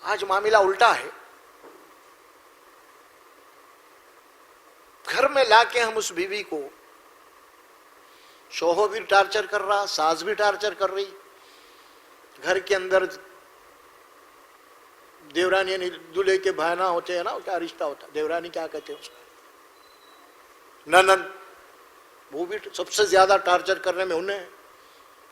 آج معاملہ الٹا ہے، گھر میں لا کے ہم اس بیوی کو، شوہر بھی ٹارچر کر رہا، ساس بھی ٹارچر کر رہی، گھر کے اندر دیورانی یعنی دولہے کے بہنا ہوتے ہیں نا، کیا رشتہ ہوتا ہے، دیورانی کیا کہتے ہیں اس کو، ننند، وہ بھی سب سے زیادہ ٹارچر کرنے میں انہیں.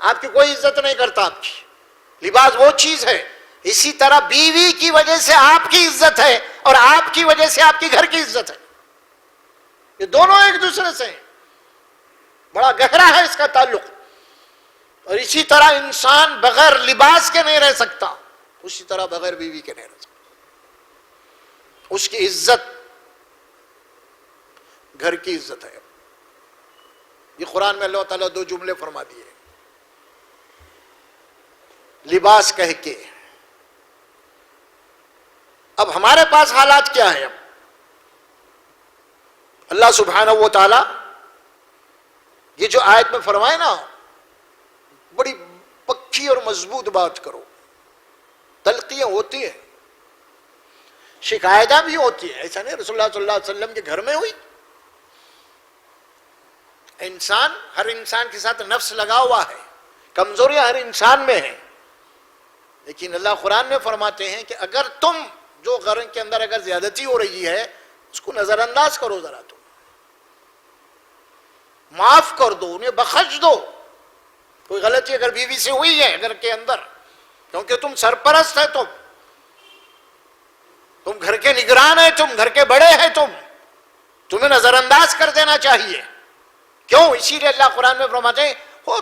آپ کی کوئی عزت نہیں کرتا آپ کی. لباس وہ چیز ہے. اسی طرح بیوی کی وجہ سے آپ کی عزت ہے اور آپ کی وجہ سے آپ کی گھر کی عزت ہے. یہ دونوں ایک دوسرے سے ہیں. بڑا گہرا ہے اس کا تعلق. اور اسی طرح انسان بغیر لباس کے نہیں رہ سکتا, اسی طرح بغیر بیوی کے نہیں رہ سکتا. اس کی عزت گھر کی عزت ہے. یہ قرآن میں اللہ تعالیٰ 2 جملے فرما دیے لباس کہہ کے. اب ہمارے پاس حالات کیا ہے؟ اللہ سبحانہ و تعالیٰ یہ جو آیت میں فرمائے نا, بڑی پکی اور مضبوط بات کرو. تلقیاں ہوتی ہیں, شکایتیں بھی ہوتی ہیں. ایسا نہیں رسول اللہ صلی اللہ علیہ وسلم کے گھر میں ہوئی. ہر انسان کے ساتھ نفس لگا ہوا ہے, کمزوریاں ہر انسان میں ہیں. لیکن اللہ قرآن میں فرماتے ہیں کہ اگر تم جو گھر کے اندر اگر زیادتی ہو رہی ہے اس کو نظر انداز کرو, ذرا تم معاف کر دو, انہیں بخش دو. کوئی غلطی اگر بیوی سے ہوئی ہے گھر کے اندر, کیونکہ تم سرپرست ہے, تم گھر کے نگران ہیں, تم گھر کے بڑے ہیں, تمہیں نظر انداز کر دینا چاہیے. کیوں؟ اسی لیے اللہ قرآن میں فرماتے ہیں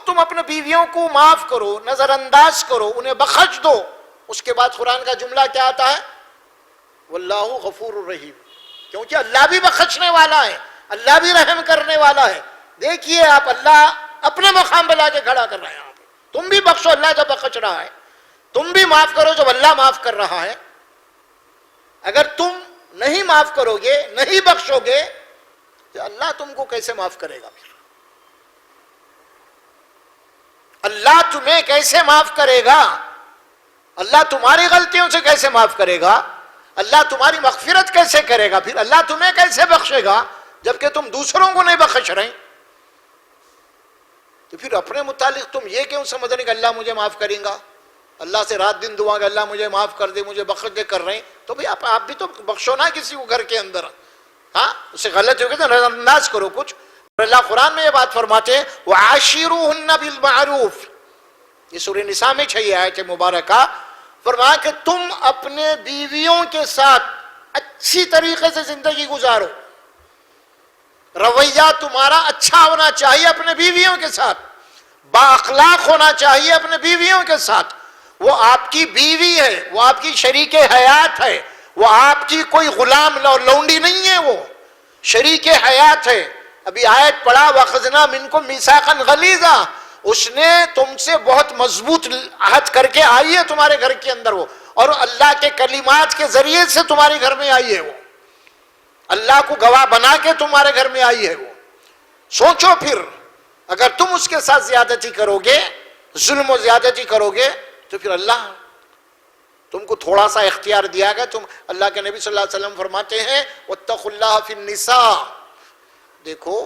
تم اپنے بیویوں کو معاف کرو, نظر انداز کرو, انہیں بخش دو. اس کے بعد قرآن کا جملہ کیا آتا ہے؟ واللہ غفور الرحیم. کیونکہ اللہ بھی بخشنے والا ہے, اللہ بھی رحم کرنے والا ہے. دیکھیے آپ, اللہ اپنے مقام پہ لا کے کھڑا کر رہے ہیں. تم بھی بخشو, اللہ جب بخش رہا ہے. تم بھی معاف کرو جب اللہ معاف کر رہا ہے. اگر تم نہیں معاف کرو گے, نہیں بخشو گے, تو اللہ تم کو کیسے معاف کرے گا؟ پھر اللہ تمہیں کیسے معاف کرے گا؟ اللہ تمہاری غلطیوں سے کیسے معاف کرے گا؟ اللہ تمہاری مغفرت کیسے کرے گا؟ پھر اللہ تمہیں کیسے بخشے گا جبکہ تم دوسروں کو نہیں بخش رہے؟ تو پھر اپنے متعلق تم یہ کیوں سمجھ رہے کہ اللہ مجھے معاف کریں گا؟ اللہ سے رات دن دعا کہ اللہ مجھے معاف کر دے, مجھے بخش دے کر رہے ہیں. تو بھئی آپ بھی تو بخشو نا کسی کو گھر کے اندر. ہاں, اس سے غلط ہو گیا تو نظر انداز کرو کچھ. اللہ قرآن میں یہ بات فرماتے ہیں وَعَاشِرُوهُنَّ بِالْمَعْرُوفِ. یہ سورہ نساء میں 6 آیت مبارکہ. فرمایا کہ تم اپنے بیویوں کے ساتھ اچھی طریقے سے زندگی گزارو. رویہ تمہارا اچھا ہونا چاہیے اپنے بیویوں کے ساتھ, با اخلاق ہونا چاہیے اپنے بیویوں کے ساتھ. وہ آپ کی بیوی ہے, وہ آپ کی شریک حیات ہے, وہ آپ کی کوئی غلام لونڈی نہیں ہے, وہ شریک حیات ہے. ابھی آیت پڑھا وَأَخَذْنَا مِنْكُمْ مِيثَاقًا غَلِيظًا. اس نے تم سے بہت مضبوط عہد کر کے آئی ہے تمہارے گھر کے اندر وہ, اور اللہ کے کلمات کے ذریعے سے تمہارے گھر میں آئی ہے وہ, اللہ کو گواہ بنا کے تمہارے گھر میں آئی ہے وہ. سوچو پھر اگر تم اس کے ساتھ زیادتی کرو گے, ظلم و زیادتی کرو گے, تو پھر اللہ تم کو تھوڑا سا اختیار دیا گیا. تم اللہ کے نبی صلی اللہ علیہ وسلم فرماتے ہیں وَاتَّقُوا اللَّهَ فِي النِّسَاءِ. دیکھو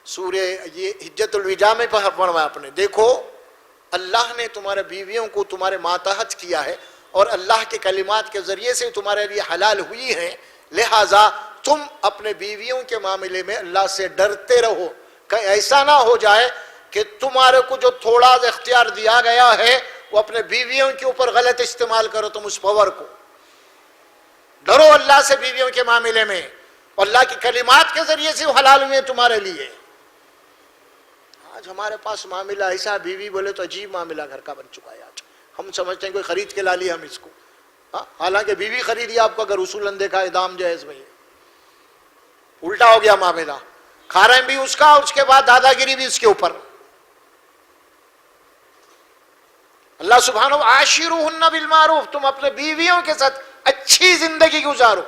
سورہ یہ حجت الوداع میں فرمایا اپنے, دیکھو اللہ نے تمہارے بیویوں کو تمہارے ماتحت کیا ہے اور اللہ کے کلمات کے ذریعے سے تمہارے لیے حلال ہوئی ہیں. لہٰذا تم اپنے بیویوں کے معاملے میں اللہ سے ڈرتے رہو. کہیں ایسا نہ ہو جائے کہ تمہارے کو جو تھوڑا اختیار دیا گیا ہے وہ اپنے بیویوں کے اوپر غلط استعمال کرو. تم اس پاور کو ڈرو اللہ سے بیویوں کے معاملے میں, اللہ کی کلمات کے ذریعے سے وہ حلال ہوئے تمہارے لیے. آج ہمارے پاس معاملہ ایسا, بیوی بولے تو عجیب معاملہ گھر کا بن چکا ہے. آج ہم سمجھتے ہیں کوئی خرید کے لا لیا ہم اس کو, حالانکہ بیوی خریدی آپ کو اگر اصولاً دیکھا ہے دام جائز میں, الٹا ہو گیا معاملہ. کھا رہے ہیں بھی اس کا, اس کے بعد دادا گیری بھی اس کے اوپر. اللہ سبحانہ عاشروہن بالمعروف, تم اپنے بیویوں کے ساتھ اچھی زندگی گزارو.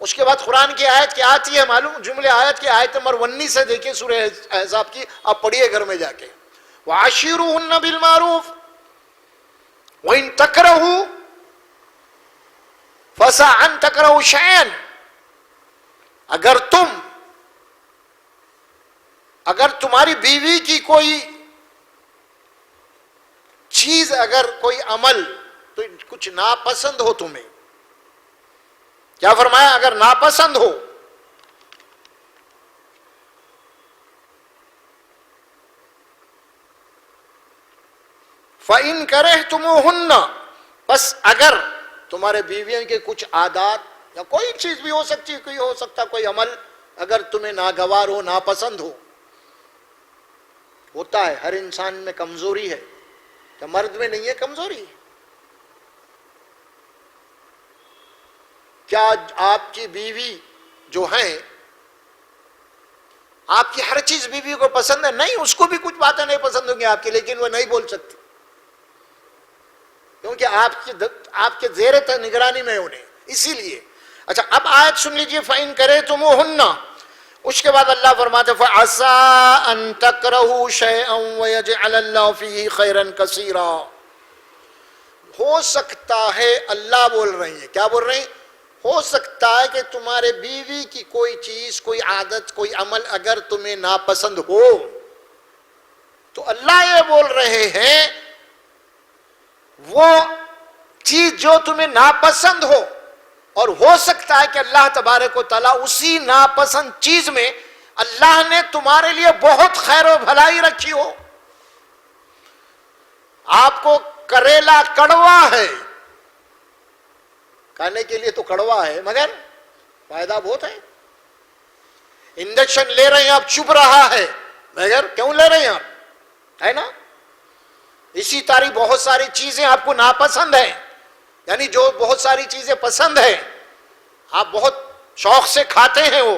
اس کے بعد قرآن کی آیت کی آتی ہے معلوم جملے, آیت کی آیت نمبر 19 سے دیکھیں سورہ احزاب کی, آپ پڑھیے گھر میں جا کے. وعاشروہن بالمعروف وَإِن تَكْرَهُوا فَعَسَىٰ أَن تَكْرَهُوا شَيْئًا. اگر تمہاری بیوی کی کوئی چیز, اگر کوئی عمل تو کچھ ناپسند ہو تمہیں, کیا فرمایا, اگر ناپسند ہو فَإِن كَرِهْتُمُوهُنَّ، بس اگر تمہارے بیویوں کے کچھ عادات یا کوئی چیز بھی ہو سکتی ہے، کوئی ہو سکتا کوئی عمل اگر تمہیں ناگوار ہو، ناپسند ہو، ہوتا ہے ہر انسان میں کمزوری ہے، کہ مرد میں نہیں ہے کمزوری؟ کیا آپ کی بیوی جو ہیں، آپ کی ہر چیز بیوی کو پسند ہے؟ نہیں، اس کو بھی کچھ باتیں نہیں پسند ہوں گی آپ کی، لیکن وہ نہیں بول سکتی، کیونکہ آپ کے زیر نگرانی میں انہیں، اسی لیے۔ اچھا اب آیت سن لیجئے، فَإِن كَرِهْتُمُوهُنَّ، اس کے بعد اللہ فرماتے فَعَسَىٰ أَن تَكْرَهُوا شَيْئًا وَيَجْعَلَ اللَّهُ فِيهِ خَيْرًا كَثِيرًا، ہو سکتا ہے، اللہ بول رہے ہیں، کیا بول رہے ہیں؟ ہو سکتا ہے کہ تمہارے بیوی کی کوئی چیز، کوئی عادت، کوئی عمل اگر تمہیں ناپسند ہو، تو اللہ یہ بول رہے ہیں وہ چیز جو تمہیں ناپسند ہو، اور ہو سکتا ہے کہ اللہ تبارک و تعالیٰ اسی ناپسند چیز میں اللہ نے تمہارے لیے بہت خیر و بھلائی رکھی ہو۔ آپ کو کریلا کڑوا ہے، کھانے کے لیے تو کڑوا ہے، مگر فائدہ بہت ہے۔ انجیکشن لے رہے ہیں آپ، چبھ رہا ہے، مگر کیوں لے رہے ہیں آپ؟ ہے نا؟ اسی طرح بہت ساری چیزیں آپ کو ناپسند ہیں، یعنی جو بہت ساری چیزیں پسند ہیں، آپ بہت شوق سے کھاتے ہیں وہ،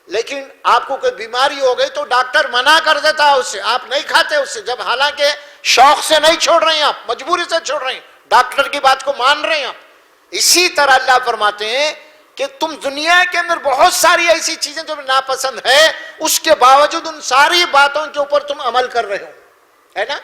لیکن آپ کو کوئی بیماری ہو گئی تو ڈاکٹر منع کر دیتا ہے اس سے، آپ نہیں کھاتے اس سے، جب حالانکہ شوق سے نہیں چھوڑ رہے ہیں آپ، مجبوری سے چھوڑ رہے ہیں، ڈاکٹر کی بات کو مان رہے ہیں آپ۔ اسی طرح اللہ فرماتے ہیں کہ تم دنیا کے اندر بہت ساری ایسی چیزیں جو ناپسند ہے، اس کے باوجود ان ساری باتوں کے اوپر تم عمل کر رہے ہو، ہے نا؟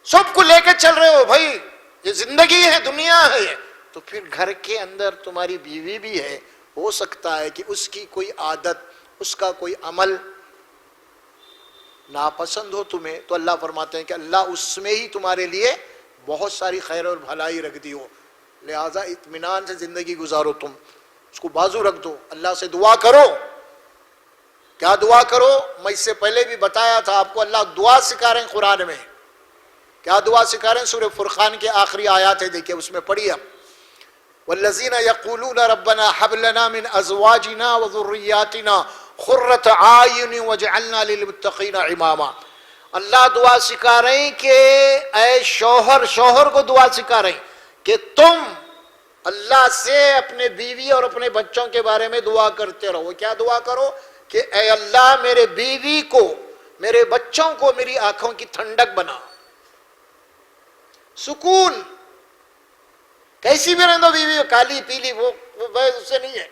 سب کو لے کے چل رہے ہو، بھائی یہ زندگی ہے، دنیا ہے، تو پھر گھر کے اندر تمہاری بیوی بھی ہے، ہو سکتا ہے کہ اس کی کوئی عادت، اس کا کوئی عمل ناپسند ہو تمہیں، تو اللہ فرماتے ہیں کہ اللہ اس میں ہی تمہارے لیے بہت ساری خیر اور بھلائی رکھ دی ہو، لہٰذا اطمینان سے زندگی گزارو، تم اس کو بازو رکھ دو، اللہ سے دعا کرو۔ کیا دعا کرو؟ میں اس سے پہلے بھی بتایا تھا آپ کو، اللہ دعا سکھا رہے ہیں قرآن میں۔ کیا دعا سکھا رہے ہیں؟ سورہ فرقان کے آخری آیات ہے، دیکھیں اس میں پڑھیے آپ، والذین یقولون ربنا هب لنا من ازواجنا وذریاتنا قرۃ اعین واجعلنا للمتقین اماما۔ اللہ دعا سکھا رہے ہیں کہ اے شوہر کو دعا سکھا رہے ہیں کہ تم اللہ سے اپنے بیوی اور اپنے بچوں کے بارے میں دعا کرتے رہو۔ کیا دعا کرو؟ کہ اے اللہ میرے بیوی کو، میرے بچوں کو میری آنکھوں کی ٹھنڈک بنا، سکون، کیسی بھی رہنے دو بیوی، کالی پیلی وہ اس سے نہیں ہے،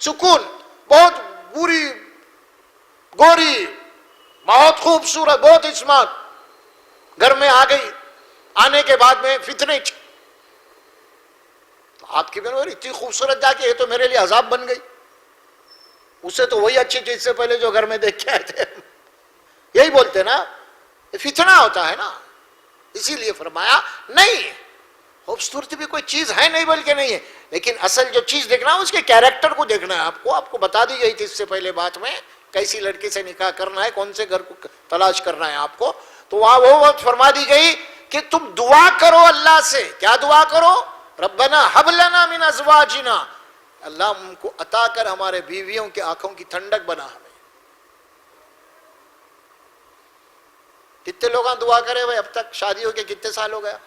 سکون، بہت بری گوری، بہت خوبصورت، بہت اسمارٹ، گھر میں آ گئی، آنے کے بعد میں فتنے، آپ کی بہن اتنی خوبصورت جا کے یہ تو میرے لیے عذاب بن گئی، اسے تو وہی اچھی چیز سے پہلے جو گھر میں دیکھ کے آئے تھے، یہی بولتے نا، فتنہ ہوتا ہے نا۔ اسی لیے فرمایا نہیں، خوبصورتی بھی کوئی چیز ہے نہیں، بلکہ نہیں ہے، لیکن اصل جو چیز دیکھنا ہے اس کے کیریکٹر کو دیکھنا ہے۔ آپ کو بتا دی گئی تھی اس سے پہلے بات میں، کیسی لڑکی سے نکاح کرنا ہے، کون سے گھر کو تلاش کرنا ہے آپ کو، تو وہاں وہ وقت فرما دی گئی کہ تم دعا کرو اللہ سے۔ کیا دعا کرو؟ ربنا ہب لنا من ازواجنا، اللہ ہم کو عطا کر ہمارے بیویوں کے آنکھوں کی ٹھنڈک بنا ہمیں۔ کتنے لوگ دعا کرے بھائی؟ اب تک شادی ہو کے کتنے سال ہو گیا؟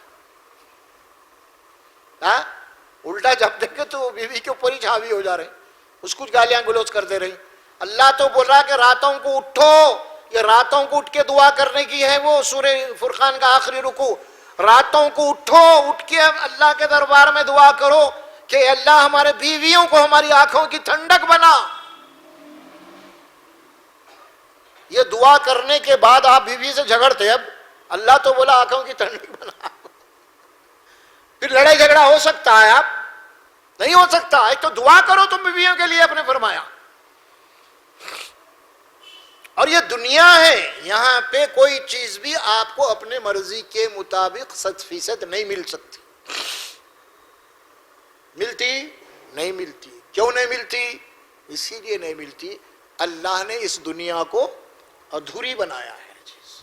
ہاں، الٹا جب دیکھے تو بیوی کے اوپر ہی حاوی ہو جا رہے ہیں، اس کو گالیاں گلوچ کرتے رہی۔ اللہ تو بول رہا کہ راتوں کو اٹھو، یہ راتوں کو اٹھ کے دعا کرنے کی ہے، وہ سورہ فرقان کا آخری رکوع، راتوں کو اٹھو، اٹھ کے اللہ کے دربار میں دعا کرو کہ اللہ ہمارے بیویوں کو ہماری آنکھوں کی ٹھنڈک بنا۔ یہ دعا کرنے کے بعد آپ بیوی سے جھگڑتے، اب اللہ تو بولا آنکھوں کی ٹھنڈک بنا، پھر لڑائی جھگڑا ہو سکتا ہے؟ آپ نہیں ہو سکتا۔ ایک تو دعا کرو تم بیویوں کے لیے، اپنے فرمایا، اور یہ دنیا ہے، یہاں پہ کوئی چیز بھی آپ کو اپنے مرضی کے مطابق 100% نہیں مل سکتی۔ ملتی نہیں ملتی، کیوں نہیں ملتی؟ اسی لیے نہیں ملتی اللہ نے اس دنیا کو ادھوری بنایا ہے چیز،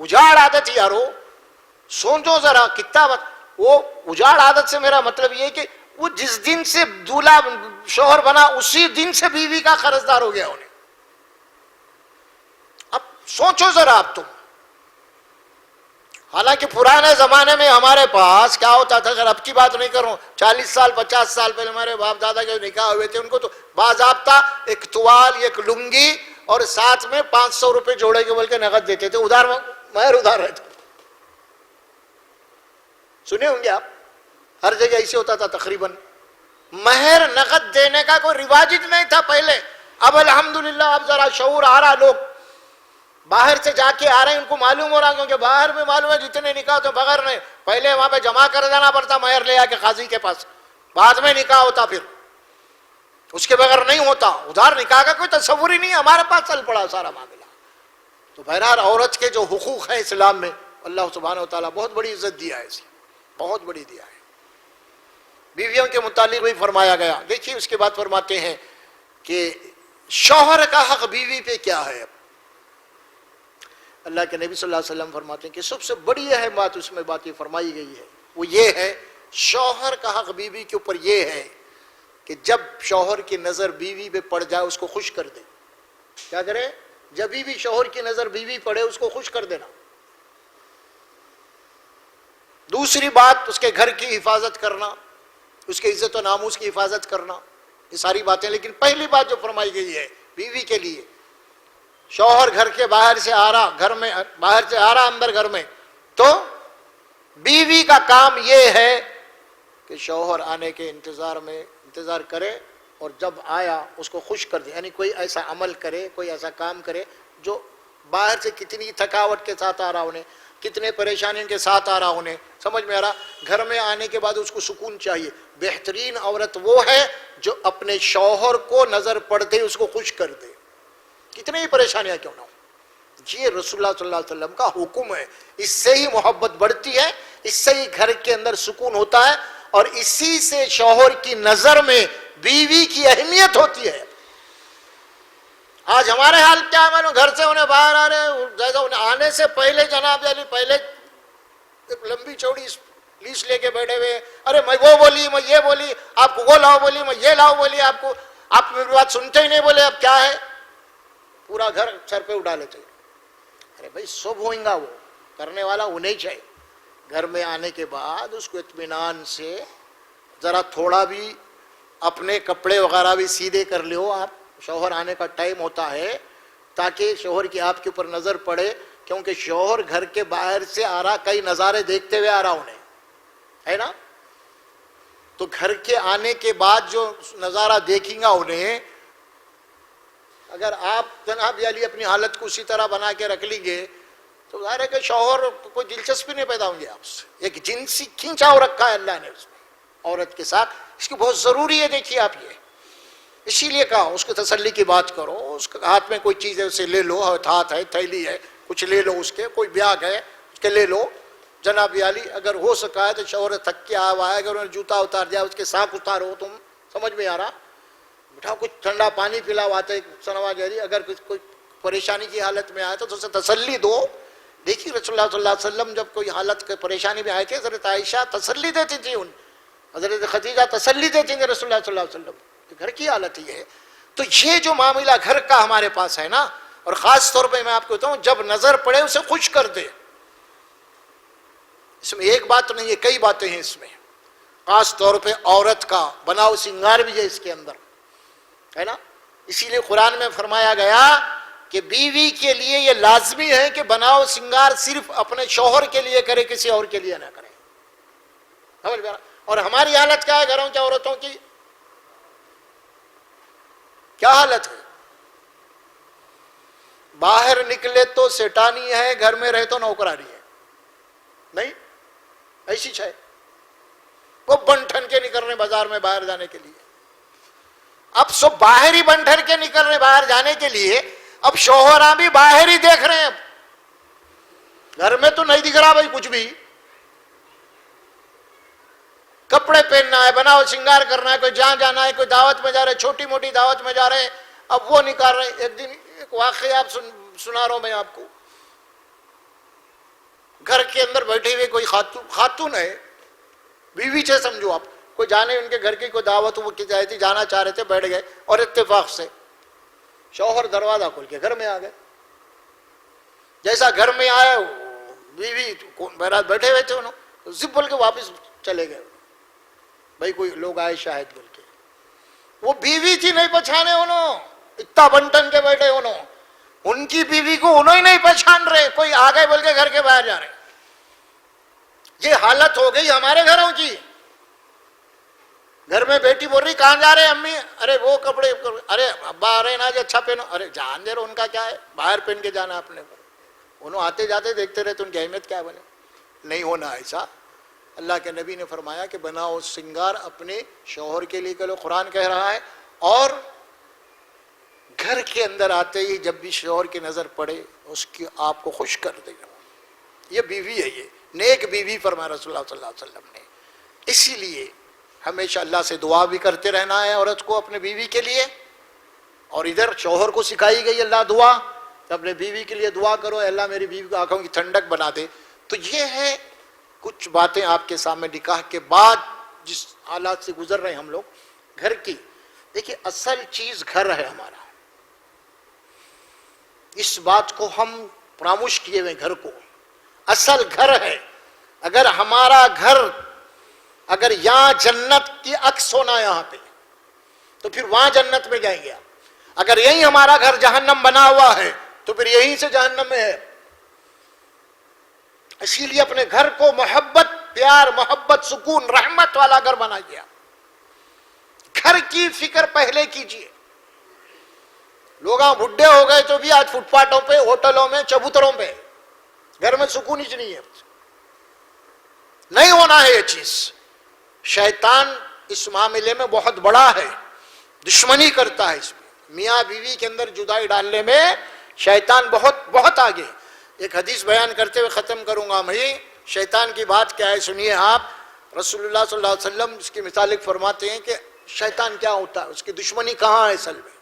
اجاڑ عادت یارو، سوچو ذرا کتنا وہ اجاڑ عادت سے میرا مطلب یہ کہ وہ جس دن سے دولہا شوہر بنا اسی دن سے بیوی کا قرض دار ہو گیا انہیں. اب سوچو ذرا اب تم. حالانکہ پرانے زمانے میں ہمارے پاس کیا ہوتا تھا، اگر اب کی بات نہیں کروں، 40 سال 50 سال پہلے ہمارے باپ دادا کے نکاح ہوئے تھے، ان کو تو باضابطہ ایک توال ایک لنگی اور ساتھ میں 500 روپے جوڑے کے بول کے نقد دیتے تھے. ادھار مہر ادھار رہتا. سنے ہوں گے آپ، ہر جگہ ایسے ہوتا تھا تقریباً. مہر نقد دینے کا کوئی رواج ہی نہیں تھا پہلے. اب الحمدللہ اب ذرا شعور آ رہا، لوگ باہر سے جا کے آ رہے ہیں، ان کو معلوم ہو رہا، کیونکہ باہر میں معلوم ہے جتنے نکاح تو بغیر نہیں، پہلے وہاں پہ جمع کر جانا پڑتا مہر لے آ کے قاضی کے پاس، بعد میں نکاح ہوتا، پھر اس کے بغیر نہیں ہوتا. ادھار نکاح کا کوئی تصور ہی نہیں، ہمارے پاس چل پڑا سارا معاملہ. تو بہرحال عورت کے جو حقوق ہیں اسلام میں، اللہ سبحانہ و تعالیٰ بہت بڑی عزت دیا ہے، اسے بہت بڑی دیا ہے. بیویوں کے متعلق بھی فرمایا گیا. دیکھیے اس کے بعد فرماتے ہیں کہ شوہر کا حق بیوی پہ کیا ہے. اللہ کے نبی صلی اللہ علیہ وسلم فرماتے ہیں کہ سب سے بڑی اہم بات اس میں بات یہ فرمائی گئی ہے، وہ یہ ہے شوہر کا حق بیوی کے اوپر یہ ہے کہ جب شوہر کی نظر بیوی پہ پڑ جائے اس کو خوش کر دے. کیا کرے؟ جب بھی شوہر کی نظر بیوی پڑے اس کو خوش کر دینا. دوسری بات اس کے گھر کی حفاظت کرنا، اس کے عزت و ناموس کی حفاظت کرنا، یہ ساری باتیں. لیکن پہلی بات جو فرمائی گئی ہے بیوی کے لیے، شوہر گھر کے باہر سے آ رہا، گھر میں باہر سے آ رہا اندر گھر میں، تو بیوی کا کام یہ ہے کہ شوہر آنے کے انتظار کرے، اور جب آیا اس کو خوش کر دے. یعنی کوئی ایسا عمل کرے، کوئی ایسا کام کرے جو باہر سے کتنی تھکاوٹ کے ساتھ آ رہا انہیں، کتنے پریشانیوں کے ساتھ آ رہا انہیں، سمجھ میں آ رہا، گھر میں آنے کے بعد اس کو سکون چاہیے. بہترین عورت وہ ہے جو اپنے شوہر کو نظر پڑتے اس کو خوش کر دے، کتنی ہی پریشانیاں کیوں نہ ہو. یہ رسول اللہ صلی اللہ علیہ وسلم کا حکم ہے. اس سے ہی محبت بڑھتی ہے، اس سے ہی گھر کے اندر سکون ہوتا ہے، اور اسی سے شوہر کی نظر میں بیوی کی اہمیت ہوتی ہے. آج ہمارے حال کیا ہے، میں گھر سے انہیں باہر آ رہے، جیسا انہیں آنے سے پہلے جناب علی پہلے ایک لمبی چوڑی لیسٹ لے کے بیٹھے ہوئے، ارے میں وہ بولی، میں یہ بولی، آپ کو وہ لاؤ بولی، میں یہ لاؤ بولی، آپ میری بات سنتے ہی نہیں، بولے اب کیا ہے، پورا گھر سر پہ اٹھا لیتے. ارے بھائی سب ہوئیں گا، وہ کرنے والا انہیں چاہیے. گھر میں آنے کے بعد اس کو اطمینان سے ذرا تھوڑا بھی اپنے کپڑے وغیرہ بھی سیدھے کر لو آپ. شوہر آنے کا ٹائم ہوتا ہے تاکہ شوہر کی آپ کے اوپر نظر پڑے، کیونکہ شوہر گھر کے باہر سے آ رہا، کئی نظارے دیکھتے ہوئے آ رہا انہیں، ہے نا. تو گھر کے آنے کے بعد جو نظارہ دیکھیں گا انہیں، اگر آپ جناب علی اپنی حالت کو اسی طرح بنا کے رکھ لیں گے تو ظاہر ہے کہ شوہر کوئی دلچسپی نہیں پیدا ہوں گی آپ سے. ایک جنسی کھینچاؤ رکھا ہے اللہ نے اس میں عورت کے ساتھ، اس کی بہت ضروری ہے. دیکھیے آپ یہ اسی لیے کہا اس کو تسلی کی بات کرو، اس کے ہاتھ میں کوئی چیز ہے اسے لے لو، ہاتھ ہے، تھیلی ہے، کچھ لے لو، اس کے کوئی بیاگ ہے اس کے لے لو. جناب علی اگر ہو سکا ہے تو شوہر تھک کے آیا ہوا ہے، اگر انہیں جوتا اتار دیا اس کے ساکھ اتارو، تم سمجھ میں آ رہا، بیٹھا کچھ ٹھنڈا پانی پلاؤ آتے سنوا جاری، اگر کوئی پریشانی کی حالت میں آئے تو اسے تسلی دو. دیکھیے رسول اللہ صلی اللہ علیہ وسلم جب کوئی حالت کے پریشانی میں آئے تھے، حضرت عائشہ تسلی دیتی تھی، حضرت خدیجہ تسلی دیتی تھی رسول اللہ صلی اللہ علیہ وسلم. گھر کی حالت یہ ہے. تو یہ جو معاملہ گھر کا ہمارے پاس ہے نا، اور خاص طور پہ میں آپ کو بتاؤں جب نظر پڑے اسے خوش کر دے. اس میں ایک بات نہیں ہے، کئی باتیں ہیں اس میں. خاص طور پہ عورت کا بناؤ سنگار بھی ہے اس کے اندر، ہے نا. اسی لیے قرآن میں فرمایا گیا کہ بیوی کے لیے یہ لازمی ہے کہ بناؤ سنگار صرف اپنے شوہر کے لیے کرے، کسی اور کے لیے نہ کرے. اور ہماری حالت کیا ہے گھروں کی عورتوں کی؟ کیا حالت ہے؟ باہر نکلے تو سیٹانی ہے، گھر میں رہے تو نوکرانی ہے. نہیں ایسی ہے، وہ بن ٹھن کے نکل رہے بازار میں باہر جانے کے لیے. اب سب باہر ہی بن ٹھن کے نکل رہے باہر جانے کے لیے. اب شوہراں بھی باہر ہی دیکھ رہے ہیں، گھر میں تو نہیں دکھ رہا بھائی کچھ بھی. کپڑے پہننا ہے، بناؤ سنگار کرنا ہے، کوئی جہاں جانا ہے، کوئی دعوت میں جا رہے، چھوٹی موٹی دعوت میں جا رہے ہیں، اب وہ نکال رہے ہیں. ایک دن ایک واقعہ آپ سنا رہا ہوں میں آپ کو. گھر کے اندر بیٹھے ہوئے کوئی خاتون ہے، بیوی سے سمجھو آپ، کوئی جانے ان کے گھر کی کوئی دعوت وہ کی جائے تھی، جانا چاہ رہے تھے، بیٹھ گئے اور اتفاق سے شوہر دروازہ کھول کے گھر میں آ گئے. جیسا گھر میں آیا بیوی بہرحال بیٹھے ہوئے تھے، انہوں زپ بول کے واپس چلے گئے. بھائی کوئی لوگ آئے شاید بول کے، وہ بیوی تھی نہیں پہچانے انہوں، اتنا بنٹن کے بیٹھے انہوں، ان کی بیوی کو انہوں ہی نہیں پہچان رہے، کوئی آ گئے بول کے گھر کے باہر جا رہے. یہ حالت ہو گئی ہمارے گھروں کی. گھر میں بیٹی بول رہی کہاں جا رہے امی؟ ارے وہ کپڑے، ارے ابا آ رہے نا جی اچھا پہنو. ارے جان دے رہے ان کا کیا ہے، باہر پہن کے جانا اپنے کو. انہوں آتے جاتے دیکھتے رہتے، ان کی اہمیت کیا بنے. نہیں ہونا ایسا. اللہ کے نبی نے فرمایا کہ بناؤ سنگار اپنے شوہر کے لیے کرو، قرآن کہہ رہا ہے. اور گھر کے اندر آتے ہی جب بھی شوہر کی نظر پڑے اس کی آپ کو خوش کر دے گا. یہ بیوی ہے، یہ نیک بیوی فرمایا رسول اللہ صلی اللہ علیہ وسلم نے. اسی لیے ہمیشہ اللہ سے دعا بھی کرتے رہنا ہے عورت کو اپنے بیوی کے لیے. اور ادھر شوہر کو سکھائی گئی اللہ دعا، اپنے بیوی کے لیے دعا کرو، اللہ میری بیوی کو آنکھوں کی ٹھنڈک بنا دے. تو یہ ہے کچھ باتیں آپ کے سامنے نکاح کے بعد جس حالات سے گزر رہے ہیں ہم لوگ گھر کی. دیکھیے اصل چیز گھر ہے ہمارا، اس بات کو ہم فراموش کیے ہوئے. گھر کو اصل گھر ہے. اگر ہمارا گھر، اگر یہاں جنت کی عکس ہونا یہاں پہ، تو پھر وہاں جنت میں جائیں گے. اگر یہی ہمارا گھر جہنم بنا ہوا ہے تو پھر یہیں سے جہنم میں ہے. اسی لیے اپنے گھر کو محبت، پیار، محبت، سکون، رحمت والا گھر بنا گیا. گھر کی فکر پہلے کیجیے. لوگ بڈھے ہو گئے تو بھی آج فٹ پاتھوں پہ، ہوٹلوں میں، چبوتروں پہ، گھر میں سکون ہی نہیں ہے. نہیں ہونا ہے یہ چیز. شیطان اس معاملے میں بہت بڑا ہے، دشمنی کرتا ہے اس میں. میاں بیوی کے اندر جدائی ڈالنے میں شیطان بہت بہت آگے. ایک حدیث بیان کرتے ہوئے ختم کروں گا میں. شیطان کی بات کیا ہے سنیے آپ. رسول اللہ صلی اللہ علیہ وسلم اس کی مثال فرماتے ہیں کہ شیطان کیا ہوتا ہے، اس کی دشمنی کہاں ہے. اصل میں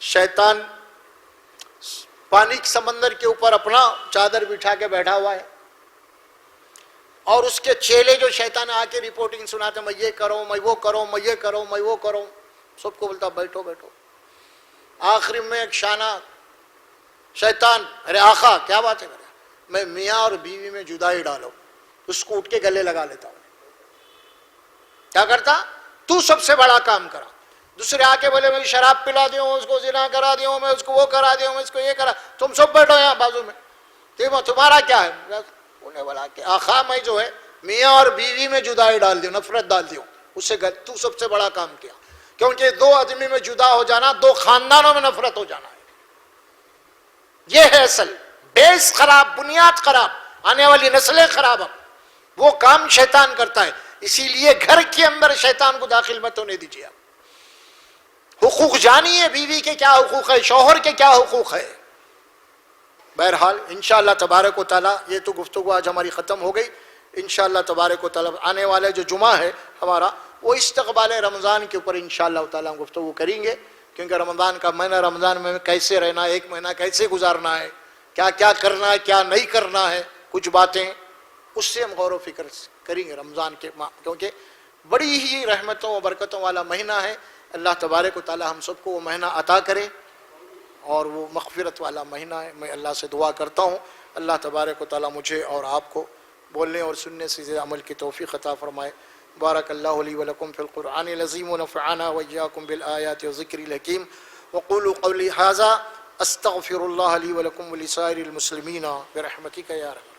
شیطان پانی کے سمندر کے اوپر اپنا چادر بٹھا کے بیٹھا ہوا ہے، اور اس کے چیلے جو شیطان آ کے رپورٹنگ سناتے ہیں، میں یہ کروں، میں وہ کروں، میں یہ کروں، میں وہ کروں، سب کو بولتا بیٹھو بیٹھو. آخری میں ایک شانہ شیطان، ارے آقا کیا بات ہے، میں میاں اور بیوی میں جدائی ڈالو، اس کو اٹھ کے گلے لگا لیتا ہوں. کیا کرتا؟ تو سب سے بڑا کام کرا. دوسرے آ کے بولے میں شراب پلا دیوں، اس کو زنا کرا دیوں، میں اس کو وہ کرا دیوں، میں اس کو یہ کرا، تم سب بیٹھو یہاں بازو میں، تمہارا کیا ہے؟ انہیں بولا کہ آقا میں جو ہے میاں اور بیوی میں جدائی ڈال دیوں، نفرت ڈال دیوں. اس سے تو سب سے بڑا کام کیا. کیونکہ دو آدمی میں جدا ہو جانا، دو خاندانوں میں نفرت ہو جانا ہے. یہ ہے اصل بیس خراب، بنیاد خراب، آنے والی نسلیں خراب. اب وہ کام شیطان کرتا ہے. اسی لیے گھر کے اندر شیطان کو داخل مت ہونے دیجیے. حقوق جانیے، بیوی کے کیا حقوق ہے، شوہر کے کیا حقوق ہے. بہرحال انشاءاللہ تبارک و تعالیٰ یہ تو گفتگو آج ہماری ختم ہو گئی. انشاءاللہ تبارک و تعالیٰ آنے والے جو جمعہ ہے ہمارا، وہ استقبال رمضان کے اوپر انشاءاللہ تعالیٰ ہم گفتگو کریں گے. کیونکہ رمضان کا مہینہ، رمضان میں کیسے رہنا ہے، ایک مہینہ کیسے گزارنا ہے، کیا کیا کرنا ہے، کیا نہیں کرنا ہے، کچھ باتیں اس سے ہم غور و فکر کریں گے رمضان کے ماہ. کیونکہ بڑی ہی رحمتوں و برکتوں والا مہینہ ہے. اللہ تبارک و تعالیٰ ہم سب کو وہ مہینہ عطا کرے، اور وہ مغفرت والا مہینہ ہے. میں اللہ سے دعا کرتا ہوں اللہ تبارک و تعالیٰ مجھے اور آپ کو بولنے اور سننے سے عمل کی توفیق عطا فرمائے. بارک اللہ لی ولکم فی القرآن العظیم ونفعنا وإیاکم بالآیات والذکر الحکیم. وقولوا قولی ھذا استغفر اللہ لی ولکم ولسائر المسلمین برحمتک یا رب.